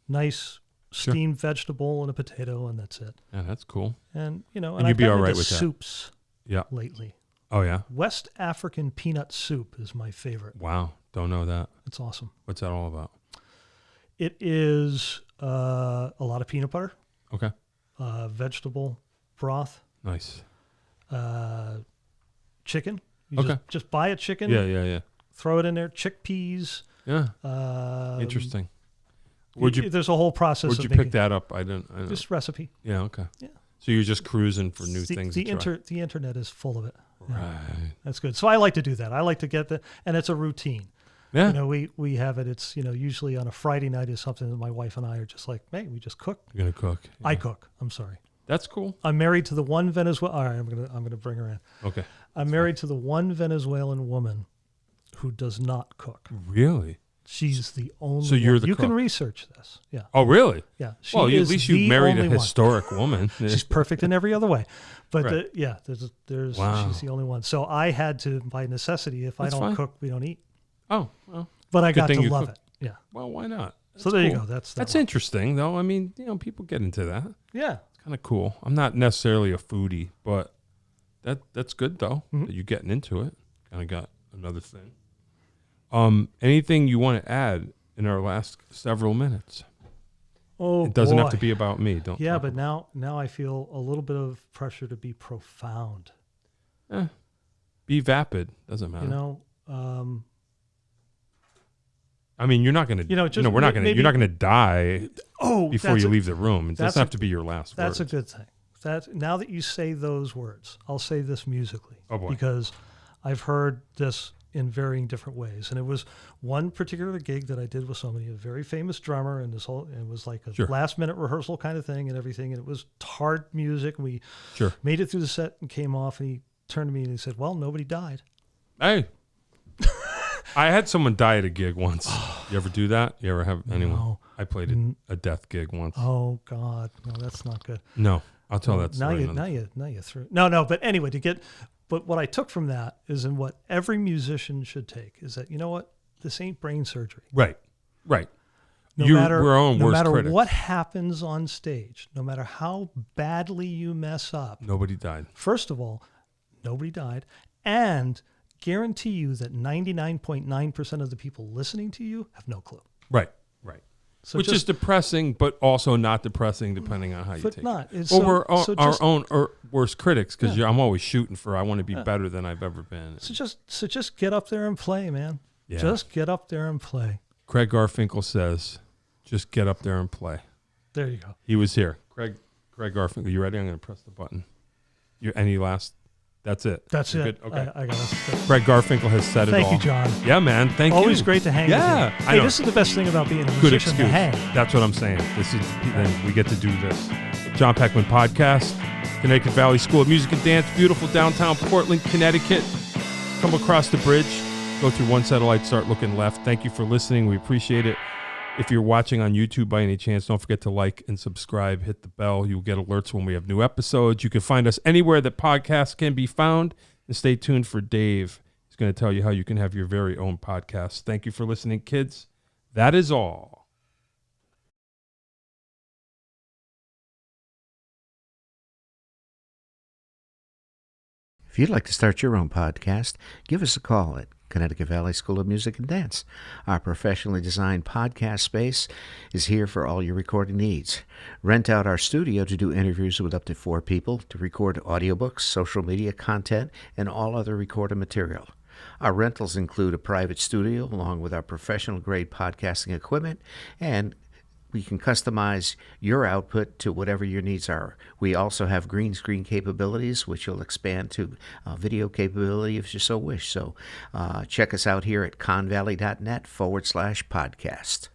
S2: nice steamed vegetable and a potato, and that's it.
S1: Yeah, that's cool.
S2: And, and
S1: you'd be all right with
S2: soups
S1: that.
S2: Lately.
S1: Oh, yeah?
S2: West African peanut soup is my favorite.
S1: Wow. Don't know that.
S2: It's awesome.
S1: What's that all about?
S2: It is a lot of peanut butter.
S1: Okay.
S2: Vegetable broth.
S1: Nice.
S2: Chicken. You just buy a chicken.
S1: Yeah.
S2: Throw it in there. Chickpeas.
S1: Yeah. Interesting.
S2: There's a whole process.
S1: Where'd you pick that up? I don't know.
S2: Just recipe.
S1: Yeah. Okay.
S2: Yeah.
S1: So you're just cruising for new things to try.
S2: The internet is full of it.
S1: Right.
S2: Yeah. That's good. So I like to do that. I like to get and it's a routine.
S1: Yeah.
S2: We have it. It's, usually on a Friday night is something that my wife and I are just like, hey, we just cook.
S1: You're going to cook. Yeah.
S2: I cook. I'm sorry.
S1: That's cool.
S2: I'm married to the one Venezuelan. All right, I'm gonna bring her in.
S1: Okay.
S2: I'm married to the one Venezuelan woman who does not cook.
S1: Really?
S2: She's the only.
S1: So you're
S2: one.
S1: the
S2: You
S1: cook.
S2: can research this. Yeah.
S1: Oh, really?
S2: Yeah.
S1: Well, at least you married a historic woman.
S2: She's perfect in every other way, but
S1: Right.
S2: there's
S1: Wow.
S2: She's the only one. So I had to, by necessity, if
S1: That's
S2: I don't
S1: fine.
S2: cook, we don't eat.
S1: Oh, well.
S2: But I
S1: Good
S2: got
S1: thing
S2: to
S1: you
S2: love
S1: cook.
S2: it. Yeah.
S1: Well, why not?
S2: So there you go. That's
S1: interesting, though. I mean, people get into that.
S2: Yeah.
S1: It's kind of cool. I'm not necessarily a foodie, but that's good, though, that you're getting into it. Kind of got another thing. Anything you want to add in our last several minutes?
S2: Oh,
S1: it doesn't have to be about me. Don't.
S2: Yeah, but now I feel a little bit of pressure to be profound.
S1: Be vapid. Doesn't matter. I mean, you're not gonna. We're not gonna. You're not gonna die. Before you leave the room, it doesn't have to be your last word.
S2: That's a good thing. Now that you say those words, I'll say this musically.
S1: Oh boy.
S2: Because I've heard this in varying different ways, and it was one particular gig that I did with somebody, a very famous drummer, and it was like a last minute rehearsal kind of thing and everything, and it was hard music. We made it through the set and came off, and he turned to me and he said, "Well, nobody died."
S1: Hey. I had someone die at a gig once. You ever do that? You ever have anyone?
S2: No.
S1: I played a death gig once.
S2: Oh God, no, that's not good.
S1: No, I'll tell that story.
S2: Now you threw. No, but anyway, but what I took from that is, and what every musician should take is that, this ain't brain surgery.
S1: Right.
S2: No matter what happens on stage, no matter how badly you mess up,
S1: nobody died.
S2: First of all, nobody died, and guarantee you that 99.9% of the people listening to you have no clue.
S1: Right. So which is depressing, but also not depressing, depending on how you take it. We're our own worst critics, because I'm always shooting for, I want to be better than I've ever been.
S2: So just get up there and play, man.
S1: Yeah.
S2: Just get up there and play.
S1: Craig Garfinkel says, just get up there and play.
S2: There you go.
S1: He was here. Craig Garfinkel, you ready? I'm going to press the button. Any last... That's it.
S2: That's
S1: You're
S2: it.
S1: Good? Okay.
S2: I got it.
S1: Craig Garfinkel has said it all.
S2: Thank you, John.
S1: Yeah, man. Thank you.
S2: Always great to hang with you. Hey, this is the best thing about being a musician.
S1: Good excuse.
S2: To hang.
S1: That's what I'm saying. Then we get to do this. John Peckman Podcast, Connecticut Valley School of Music and Dance, beautiful downtown Portland, Connecticut. Come across the bridge, go through one satellite, start looking left. Thank you for listening. We appreciate it. If you're watching on YouTube by any chance, don't forget to like and subscribe. Hit the bell. You'll get alerts when we have new episodes. You can find us anywhere that podcasts can be found. And stay tuned for Dave. He's going to tell you how you can have your very own podcast. Thank you for listening, kids. That is all.
S3: If you'd like to start your own podcast, give us a call at Connecticut Valley School of Music and Dance. Our professionally designed podcast space is here for all your recording needs. Rent out our studio to do interviews with up to 4 people, to record audiobooks, social media content, and all other recorded material. Our rentals include a private studio along with our professional-grade podcasting equipment, and we can customize your output to whatever your needs are. We also have green screen capabilities, which will expand to video capability if you so wish. So check us out here at convalley.net/podcast.